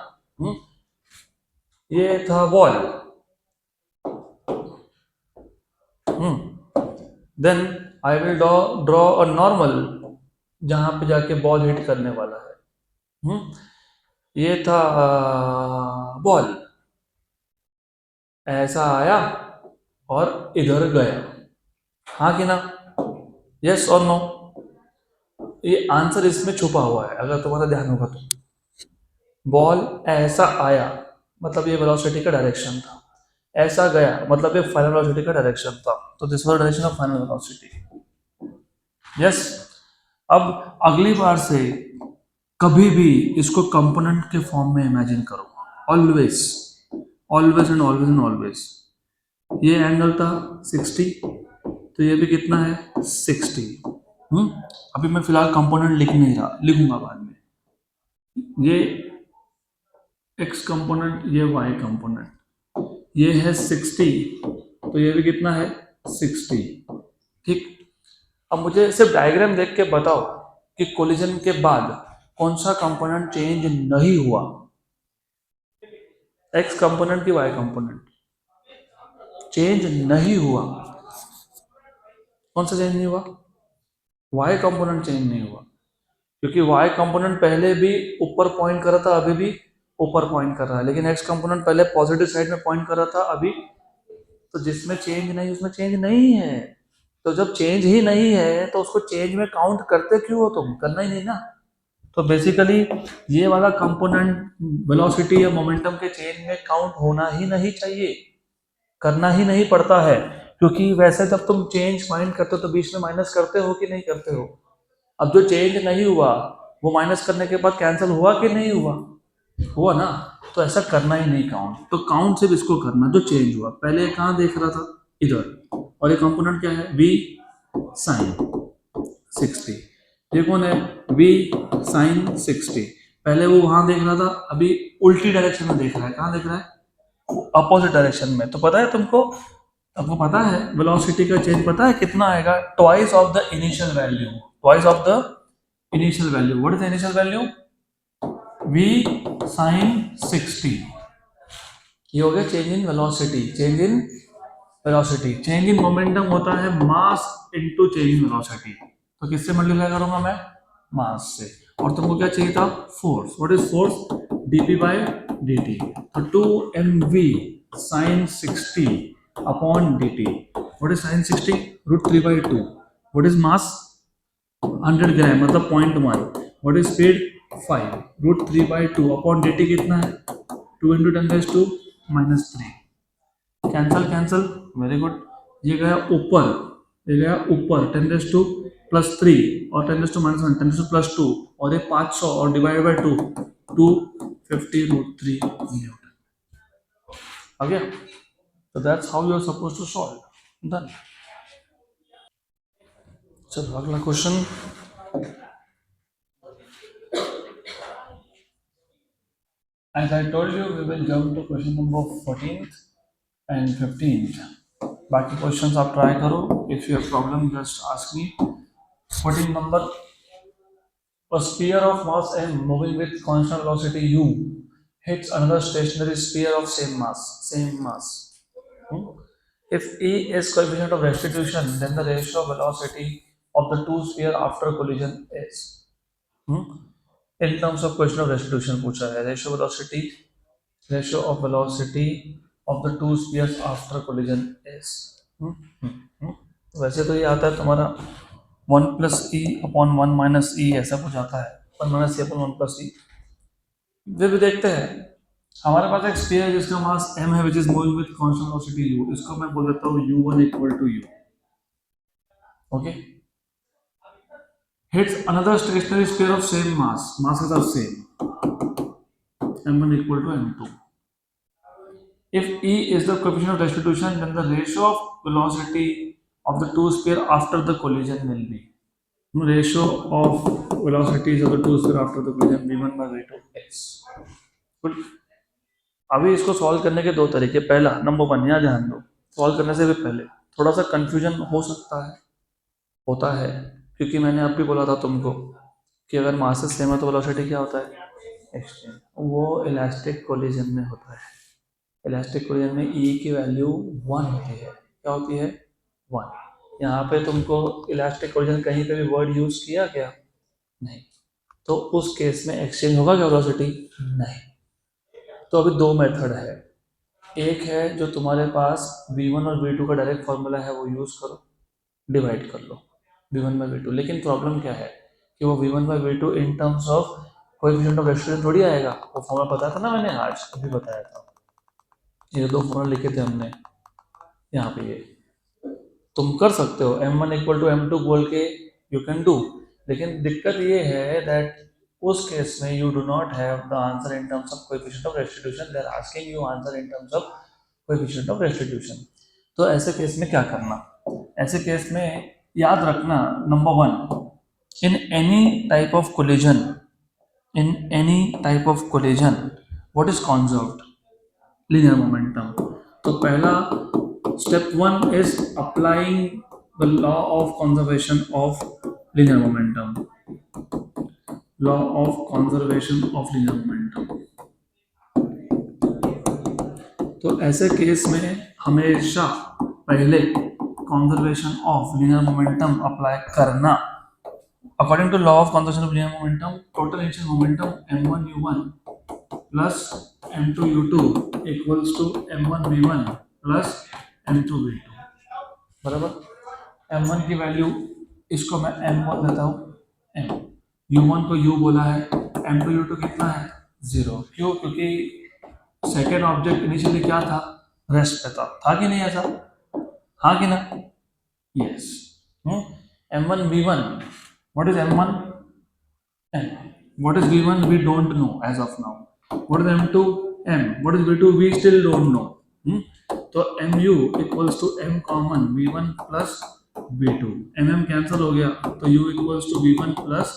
ये था ball, then I will draw a normal जहां पे जाके बॉल हिट करने वाला है, ये था बॉल ऐसा आया और इधर गया, हाँ कि ना, यस और नो, ये आंसर इसमें छुपा हुआ है अगर तुम्हारा ध्यान होगा तो, बॉल ऐसा आया मतलब ये वेलोसिटी का डायरेक्शन था, ऐसा गया मतलब ये फाइनल वेलोसिटी का डायरेक्शन था, तो this was direction of final velocity, yes. अब अगली बार से कभी भी इसको कंपोनेंट के फॉर्म में इमेजिन करो, always always and always and always, ये एंगल था 60, तो ये भी कितना है 60, अभी मैं फिलहाल कंपोनेंट लिख नहीं रहा, लिखूंगा बाद में, ये x कंपोनेंट ये y कंपोनेंट, ये है 60, तो ये भी कितना है 60, ठीक। अब मुझे सिर्फ डायग्राम देख के बताओ कि कोलिजन के बाद कौन सा कंपोनेंट चेंज नहीं हुआ, x कंपोनेंट की y कंपोनेंट चेंज नहीं हुआ, कौन सा चेंज नहीं हुआ? वाई कंपोनेंट चेंज नहीं हुआ, क्योंकि वाई कंपोनेंट पहले भी ऊपर पॉइंट कर रहा था, अभी भी ऊपर पॉइंट कर रहा है, लेकिन एक्स कंपोनेंट पहले पॉजिटिव साइड में पॉइंट कर रहा था, अभी तो जिसमें चेंज नहीं उसमें चेंज नहीं है। तो जब चेंज ही नहीं है तो उसको चेंज में काउंट करते क्यों हो तुम? करना ही नहीं ना। तो बेसिकली ये वाला कंपोनेंट वेलोसिटी या मोमेंटम के चेंज में काउंट होना ही नहीं चाहिए, करना ही नहीं पड़ता है, क्योंकि वैसे जब तुम चेंज फाइंड करते हो तो बीच में माइनस करते हो कि नहीं करते हो? अब जो चेंज नहीं हुआ वो माइनस करने के बाद कैंसिल हुआ कि नहीं हुआ? हुआ ना। तो ऐसा करना ही नहीं काउंट, तो काउंट सिर्फ इसको करना जो चेंज हुआ। पहले कहाँ देख रहा था? इधर। और ये कंपोनेंट क्या है? v sine 60। ये कौन है? v sine 60। पहले वो वहां देख रहा था, अभी उल्टी डायरेक्शन में देख रहा है। कहाँ देख रहा है? अपोजिट डायरेक्शन में। तो पता है तुमको, आपको पता है वेलोसिटी का चेंज पता है कितना आएगा? Twice of the initial value, twice of the initial value. What is the initial value? v sin 60। ये हो गया change in velocity. Change in velocity. Change in momentum होता है mass into change in velocity. तो किससे multiply करूंगा मैं? मास से। और तुमको क्या चाहिए था? Force. What is force? dp by dt। तो 2mv sin 60 upon dt। What is sin 60? √3/2। What is mass? 100 gram, मतलब 0.1। What is speed? 5। √3/2 upon dt कितना है? 2 into 10⁻³ cancel cancel, very good. ये गया ऊपर, ये गया ऊपर 10⁻³ और 10⁻⁻1 10⁻², और ये 500 और डिवाइड बाय 2 250 √3 न्यूटन। आ गया? तो that's how you are suppose to solve. Done. चलो अगला question. As I told you, we will jump to question number 14th and 15th. बाकी क्वेश्चंस आप ट्राई करो। If you have problem just ask me. 14 number, a sphere of mass m moving with constant velocity u hits another stationary sphere of same mass. If e is coefficient of restitution, then the ratio of velocity of the two sphere after collision is. In terms of question of restitution पूछा है, ratio of velocity of the two spheres after collision is. वैसे तो ये आता है तुम्हारा 1 plus ई upon 1 minus ई, ऐसा कुछ आता है, 1 माइनस ई अपॉन 1 प्लस ई। वे भी देखते हैं। हमारे पास एक स्फीयर है जिसका मास m है, which is moving with constant velocity u। इसको मैं बोल देता हूँ u1 equal to u। Okay. hits another stationary sphere of same masses are same, m1 equal to m2. If e is the coefficient of restitution, then the ratio of velocity of the two sphere after the collision will be. Ratio of velocities of the two sphere after the collision v1 by v2 is. Good. अभी इसको solve करने के दो तरीके। पहला, number 1, यहाँ ध्यान दो, सॉल्व करने से भी पहले थोड़ा सा कंफ्यूजन हो सकता है, होता है, क्योंकि मैंने अब भी बोला था तुमको कि अगर मासेस सेम है तो वेलोसिटी क्या होता है? एक्सचेंज। वो इलास्टिक कोलिजन में होता है। इलास्टिक कोलिजन में ई की वैल्यू 1 होती है। क्या होती है? 1। यहाँ पे तुमको इलास्टिक कोलिजन कहीं पे भी वर्ड यूज किया क्या? नहीं। तो उस केस में एक्सचेंज होगा क्या वेलोसिटी? नहीं। तो अभी दो मेथड है। एक है जो तुम्हारे पास v1 और v2 का डायरेक्ट फॉर्मूला है, वो यूज करो, डिवाइड कर लो v1 बाई v2। लेकिन प्रॉब्लम क्या है कि वो v1 by v2 in terms of coefficient of restitution थोड़ी आएगा। वो फॉर्मूला बताया था ना मैंने, आज अभी बताया था। ये दो फॉर्मूला लिखे थे हमने यहाँ पे। ये तुम कर सकते हो, m1 इक्वल टू m2 बोल के यू कैन डू। लेकिन दिक्कत ये है दैट उस केस में you do not have the answer in terms of coefficient of restitution. They are asking you answer in terms of coefficient of restitution. तो ऐसे केस में क्या करना? ऐसे केस में याद रखना, number 1, in any type of collision, what is conserved? Linear momentum. तो पहला step 1 is applying the law of conservation of linear momentum. Law of conservation of linear momentum. तो ऐसे केस में हमेशा पहले conservation of linear momentum apply करना. According to law of conservation of linear momentum, total initial momentum m1 u1 plus m2 u2 equals to m1 v1 plus m2 v2. बराबर. m1 की value इसको मैं m बोल देता हूँ, m u1 को u बोला है, m2 u2 कितना है 0. क्यों? क्योंकि सेकेंड ऑब्जेक्ट इनिशियली क्या था, रेस्ट पे था कि नहीं ऐसा, हाँ कि ना, yes. m1 v1, what is m1 m, what is v1 we don't know as of now, what is m2 m, what is v2 we still don't know. तो mu equals to m common v1 plus v2, mm cancel हो गया तो u equals to v1 plus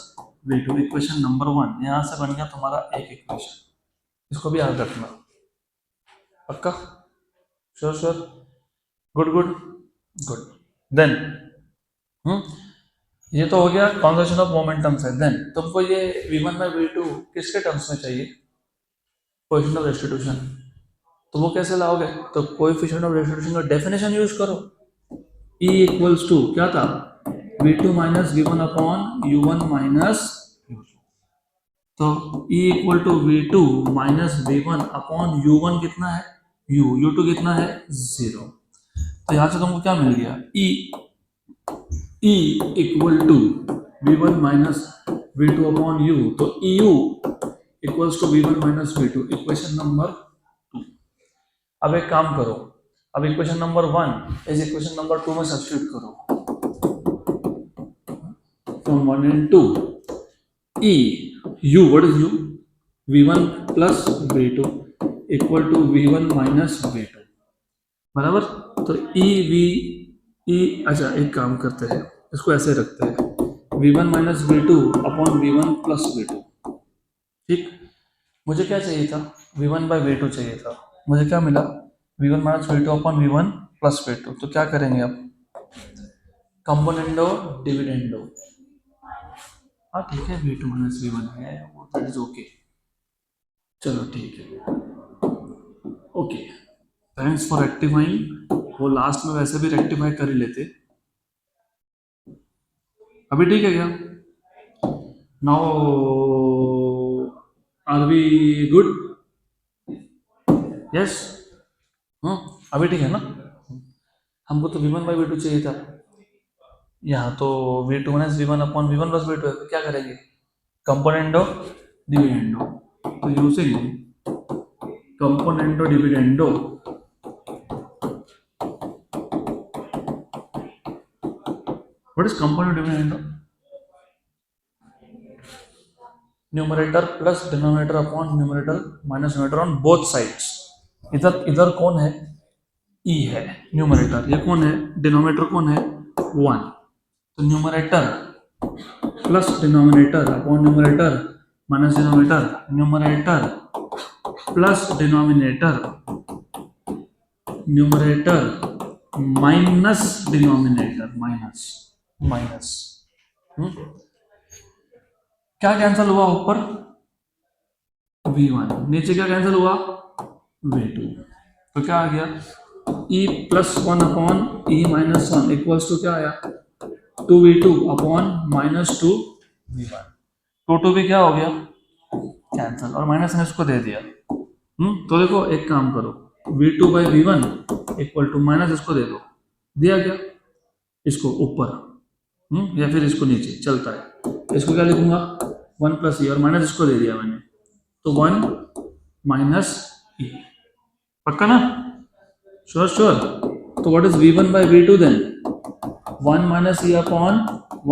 v2. Equation number 1 यहाँ से बन गया तुम्हारा एक इक्वेशन. इसको भी याद रखना, पक्का, sure sure, good good good. Then ये तो हो गया कॉन्जर्वेशन ऑफ मोमेंटम से. देन तुमको ये v1 बाई v2 किसके टर्म्स में चाहिए, कोएफिशिएंट ऑफ रेस्टिट्यूशन. तो वो कैसे लाओगे, तो कोएफिशिएंट ऑफ रेस्टिट्यूशन का डेफिनेशन यूज करो. E इक्वल्स टू क्या था, v2 minus v1 upon u1 minus u2. तो E equal to v2 minus v1 upon u1 कितना है u, u2 कितना है 0. तो यहाँ से तुमको क्या मिल गया, E equal to v1 minus v2 upon u. तो EU equals to v1 minus v2, equation number 2. अब एक काम करो, अब इक्वेशन नंबर 1 इस इक्वेशन नंबर 2 में सब्स्टिट्यूट करो. From 1 and 2 E u, what is u, v1 plus v2 equal to v1 minus v2, बराबर. तो अच्छा एक काम करते हैं, इसको ऐसे रखते हैं, v1 minus v2 upon v1 plus v2. ठीक, मुझे क्या चाहिए था, v1 बाई v2 चाहिए था, मुझे क्या मिला, v1 minus v2 upon v1 plus v2. तो क्या करेंगे अब, कंपोनेंडो डिविडेंडो. हाँ ठीक है, v2 माइनस v1 है, दैट इज ओके. चलो ठीक है, ओके, थैंक्स फॉर रेक्टिफाइंग. वो लास्ट में वैसे भी रेक्टिफाई कर ही लेते. अभी ठीक है क्या, now are we good, yes. अभी ठीक है ना. हमको तो v1 बाई v2 चाहिए था, यहाँ तो v2 minus v1 upon v1 plus v2 है. तो क्या करेंगे, कंपोनेंडो डिविडेंडो. तो using componendo dividendo, what is componendo dividendo, numerator plus denominator upon numerator minus numerator on both sides. इधर कौन है, E है न्यूमरेटर, ये कौन है, डिनोमिनेटर कौन है 1. तो numerator plus denominator upon numerator minus denominator, numerator plus denominator, numerator minus denominator, minus minus. क्या कैंसिल हुआ, ऊपर v1, नीचे क्या कैंसिल हुआ v2. तो क्या आ गया, e plus 1 upon e minus 1 equals to क्या आया 2v2 अपॉन माइनस 2v1. 2 भी क्या हो गया कैंसिल, और माइनस ने इसको दे दिया. तो देखो एक काम करो, v2 by v1 equal to minus इसको दे दो, दिया क्या, इसको ऊपर या फिर इसको नीचे चलता है. इसको क्या लिखूंगा 1 प्लस ई, और माइनस इसको दे दिया मैंने, तो 1 माइनस ई, पक्का ना, श्योर श्योर. तो what is v1 by v2 then, 1 minus e upon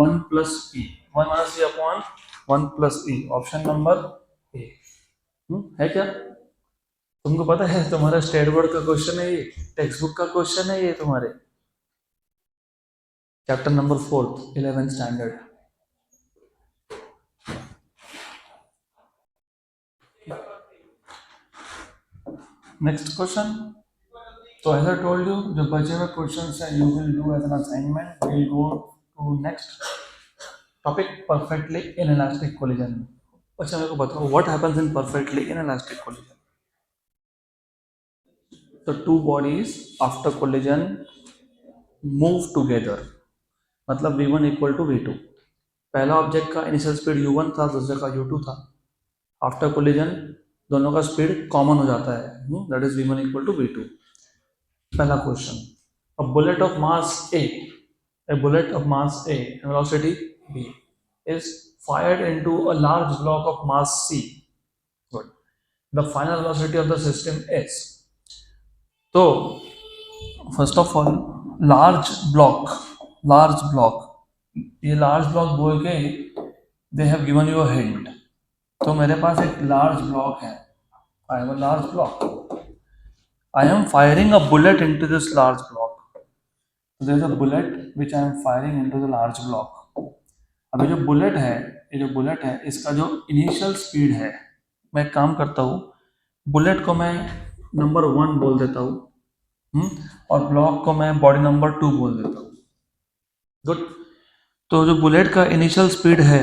1 plus e, 1 minus e upon 1 plus e, option number A. है क्या, तुमको पता है तुम्हारा स्टेट बोर्ड का क्वेश्चन है ये, टेक्स्ट बुक का क्वेश्चन है ये, तुम्हारे chapter number 4 11th standard. Next question. तो एज आई टोल्ड यू, जो बचे हुए क्वेश्चंस हैं you will do as an assignment. We will go to next topic, perfectly inelastic collision. अच्छा मेरे को बताओ, what happens in perfectly inelastic collision. The two bodies after collision move together, मतलब v1 equal to v2। पहला object का initial speed u1 था, दूसरे का u2 था। आफ्टर कोलिजन दोनों का स्पीड कॉमन हो जाता है, that is v1 equal to v2। पहला क्वेश्चन, a bullet of mass a bullet of mass a and velocity v is fired into a large block of mass c. Good. The final velocity of the system is, तो first of all large block, ये large block बोल के they have given you a hint. तो मेरे पास एक large block है, आई have a large block, I am firing a bullet into this large block, so there is a bullet which I am firing into the large block। अभी जो bullet है, ये जो बुलेट है इसका जो इनिशियल स्पीड है, मैं एक काम करता हूँ, बुलेट को मैं नंबर 1 बोल देता हूँ, और ब्लॉक को मैं बॉडी नंबर 2 बोल देता हूँ। गुड। तो जो बुलेट का इनिशियल स्पीड है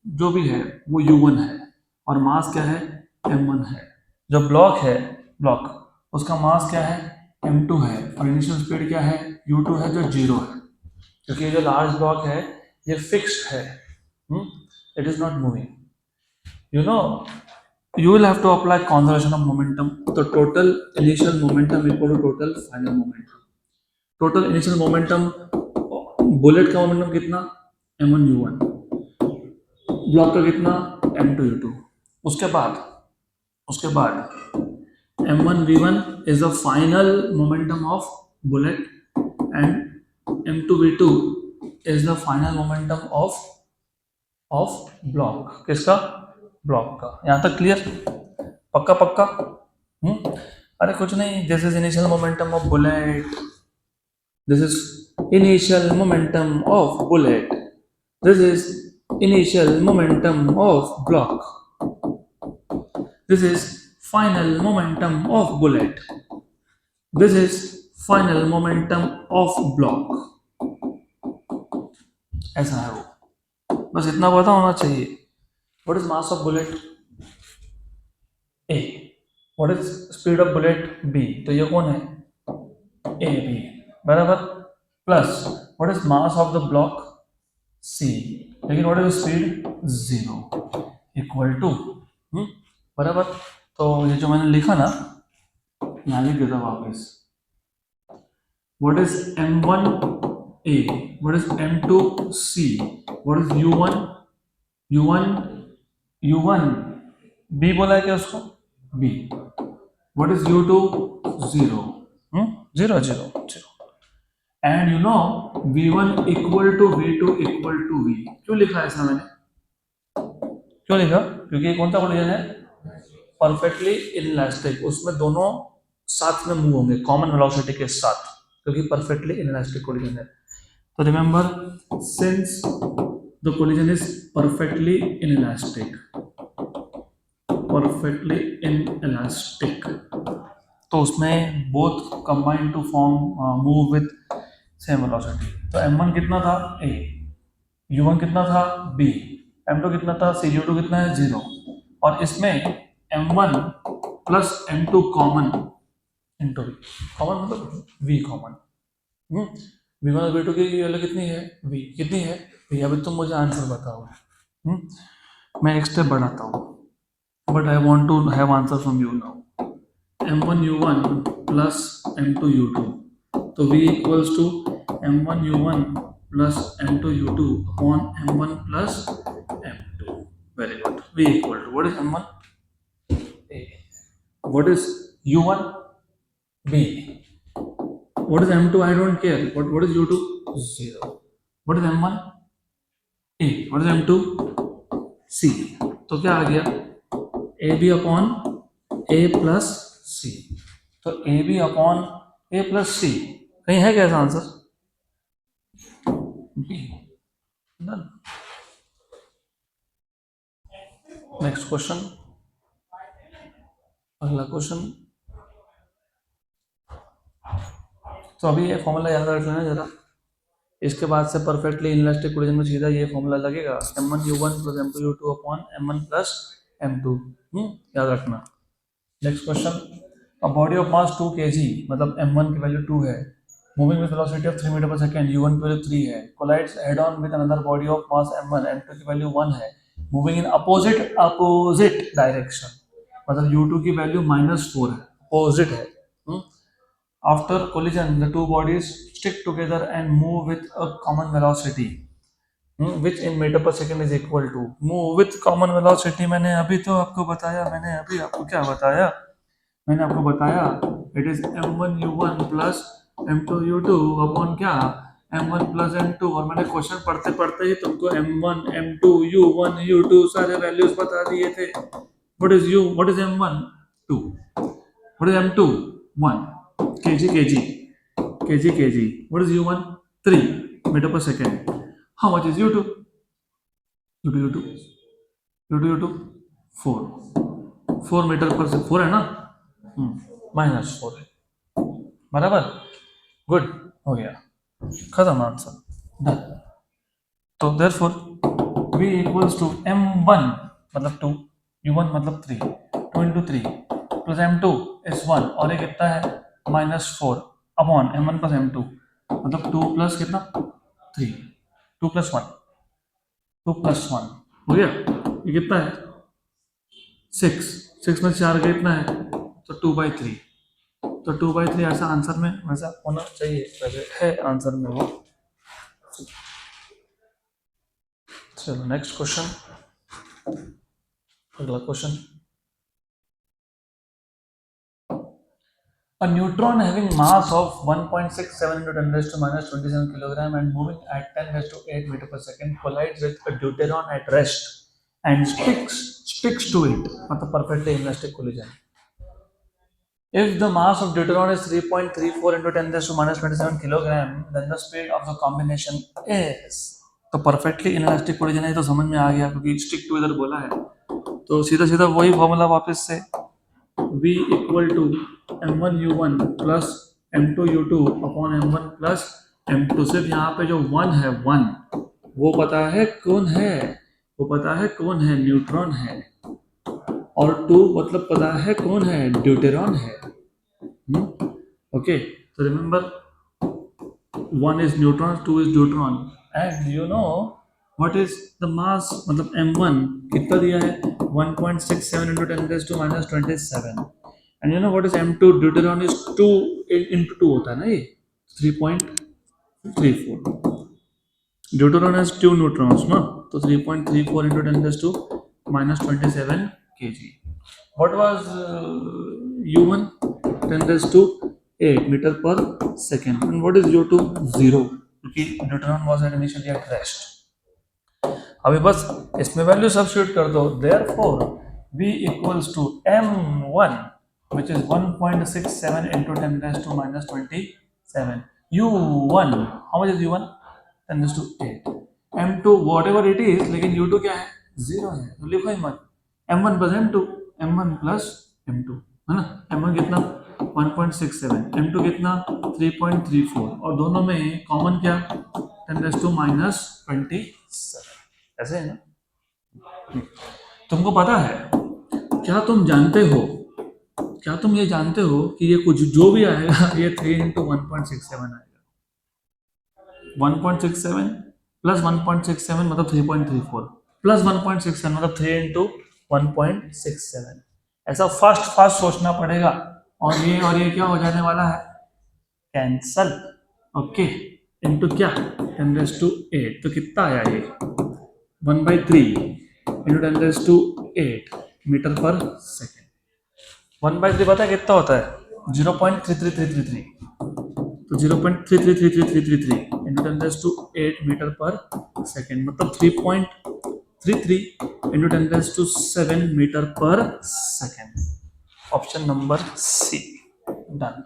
जो भी है वो u1 है, और मास क्या है, m1 है। जो ब्लॉक है, ब्लॉक उसका मास क्या है, m2 है, और इनिशियल स्पीड क्या है, u2 है, जो 0 है, क्योंकि ये जो लार्ज ब्लॉक है ये फिक्स्ड है, it is not moving. You know, you will have to apply conservation of momentum, तो total initial momentum equal to total final momentum। total initial momentum, bullet का मोमेंटम कितना, m1 u1, ब्लॉक का कितना, m2 u2। उसके बाद m1 v1 is the final momentum of bullet and m2 v2 is the final momentum of block. किसका, block का। यहाँ तक क्लियर, पक्का पक्का। अरे कुछ नहीं, this is initial momentum of bullet, this is initial momentum of bullet, this is initial momentum of block, this is final momentum of bullet, this is final momentum of block. ऐसा है वो, बस इतना पता होना चाहिए। What is mass of bullet, A. What is speed of bullet, B. तो ये कौन है, ए बी, बराबर। Plus what is mass of the block, C, लेकिन what is speed, 0, equal to, बराबर। तो ये जो मैंने लिखा ना, यहाँ लिख देता वापस। What is m1 a, what is m2 c, what is u1 b बोला है क्या उसको, b। What is u2, 0, 0 0 0। And you know v1 equal to v2 equal to v, क्यों लिखा ऐसा मैंने, क्यों लिखा, क्योंकि कौन सा कोलिजन है, परफेक्टली इनइलास्टिक, उसमें दोनों साथ में मूव होंगे कॉमन वेलोसिटी के साथ, क्योंकि परफेक्टली इनइलास्टिक कोलिजन है। तो remember, since the collision is perfectly inelastic, perfectly inelastic, तो उसमें both combine to form move with same velocity. तो m1 कितना था, a, u1 कितना था, b, m2 कितना था, c, u2 कितना है, 0, और इसमें m1 plus m2 common into v, common मतलब v कॉमन, v1 और v2 की वैल्यू कितनी है, v कितनी है, v। अभी तुम मुझे आंसर बताओ, मैं एक स्टेप बढ़ाता हूँ, but I want to have answer from you now. m1 u1 plus m2 u2, तो v equals to m1 u1 plus m2 u2 upon m1 plus m2। Very good. v equal to, what is m1, a, what is u1, b, what is m2, I don't care, what is u2, 0, what is m1, a, what is m2, c। तो क्या आ गया, ab upon a plus c। तो ab upon a plus c, कहीं है क्या ऐसा answer, next question, अगला क्वेश्चन। तो अभी ये फॉर्मूला याद रख लेना जरा, इसके बाद से परफेक्टली इनइलास्टिक कोलिजन में सीधा ये फॉर्मूला लगेगा, m1 u1 plus m2 u2 upon m1 plus m2, याद रखना। Next question, a body of mass 2 kg, मतलब m1 की वैल्यू 2 है, moving with velocity of 3 meter पर सेकंड, u1 की वैल्यू 3 है, collides head on with another body of mass m1, m2 की value 1 है, मूविंग इन अपोजिट डायरेक्शन, मतलब u2 की वैल्यू -4 है, अपोजिट है. After collision, the two bodies stick together and move with a common velocity, which in meter per second is equal to. Move with common velocity मैंने अभी तो आपको बताया, मैंने अभी आपको क्या बताया, मैंने आपको बताया it is m1 u1 plus m2 u2 upon क्या m1 plus m2. और मैंने क्वेश्चन पढ़ते पढ़ते ही तुमको m1 m2 u1 u2 सारे वैल्यूज बता दिए थे. what is m1 2, what is m2 1 kg. What is u1 3 meter per second. How much is u2 4 metre पर से 4 है ना, -4 है, बराबर. गुड, हो गया, खत्म आंसर, डन. तो therefore v equals to m1 मतलब 2, u1 मतलब 3, 2 into 3 प्लस m2 is 1 और ये कितना है -4 अपॉन m1 प्लस m2 मतलब 2 प्लस कितना 3, 2 प्लस 1 हो गया. ये कितना है 6 में 4 का कितना है तो 2/3. तो 2/3 ऐसा आंसर में वैसा होना चाहिए, वैसे है आंसर में वो. चलो नेक्स्ट क्वेश्चन, अगला question. A neutron having mass of 1.67 into 10 raised to minus 27 kilogram and moving at 10 raised to 8 meter per second collides with a deuteron at rest and sticks to it, मतलब perfectly inelastic collision. If the mass of deuteron is 3.34 into 10 raised to minus 27 kilogram, then the speed of the combination is. तो perfectly inelastic collision है, तो समझ में आ गया क्योंकि stick to इधर बोला है, तो सीधा सीधा वही फॉर्मूला वापस से v equal to m1 u1 plus m2 u2 upon m1 plus m2. सिर्फ यहाँ पे जो 1 है 1 वो पता है कौन है, वो पता है कौन है न्यूट्रॉन है, और 2 मतलब पता है कौन है ड्यूटेरॉन है. ओके, तो remember 1 is neutron, 2 is deuteron, and you know what is the mass, मतलब m1 कितना दिया है 1.67 into 10 raised to minus 27, and you know what is m2 deuteron is 2 into 2 होता है ना, ये 3.34. deuteron has 2 neutrons ना, तो 3.34 into 10 raised to minus 27 kg. what was u1 10 raised to 8 meter per second, and what is u2 0 क्योंकि deuteron was initially at rest. अभी बस इसमें वैल्यू सब्स्टिट्यूट कर दो. Therefore v equals to m1 which is 1.67 into 10 raised to minus 27. u1 how much is u1 10 raised to 8. m2 whatever it is, लेकिन u2 क्या है 0 है, तो लिखो ही मत. m1 plus m1 plus m2 है ना. m1 कितना 1.67, m2 कितना 3.34, और दोनों में कॉमन क्या 10 raised to minus 27. ऐसे है ना. तुमको पता है, क्या तुम जानते हो, क्या तुम ये जानते हो कि ये कुछ जो भी आएगा ये 3 into 1.67 आएगा. 1.67 प्लस 1.67 मतलब 3.34 प्लस 1.67 मतलब 3 into 1.67. ऐसा फास्ट सोचना पड़ेगा, और ये क्या हो जाने वाला है कैंसल. ओके, इनटू क्या 10 raised to 8, तो कितना आया ये 1/3 into 10 raised to 8 मीटर पर सेकेंड. 1/3 पता है कितना होता है 0.33333, तो 0.3333333 into 10 raised to 8 मीटर पर सेकेंड मतलब 3.33 into 10 raised to 7 मीटर पर second. Option number C, done.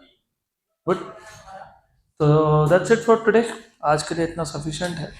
Good, तो दैट्स इट फॉर टुडे. आज के लिए इतना सफिशिएंट है.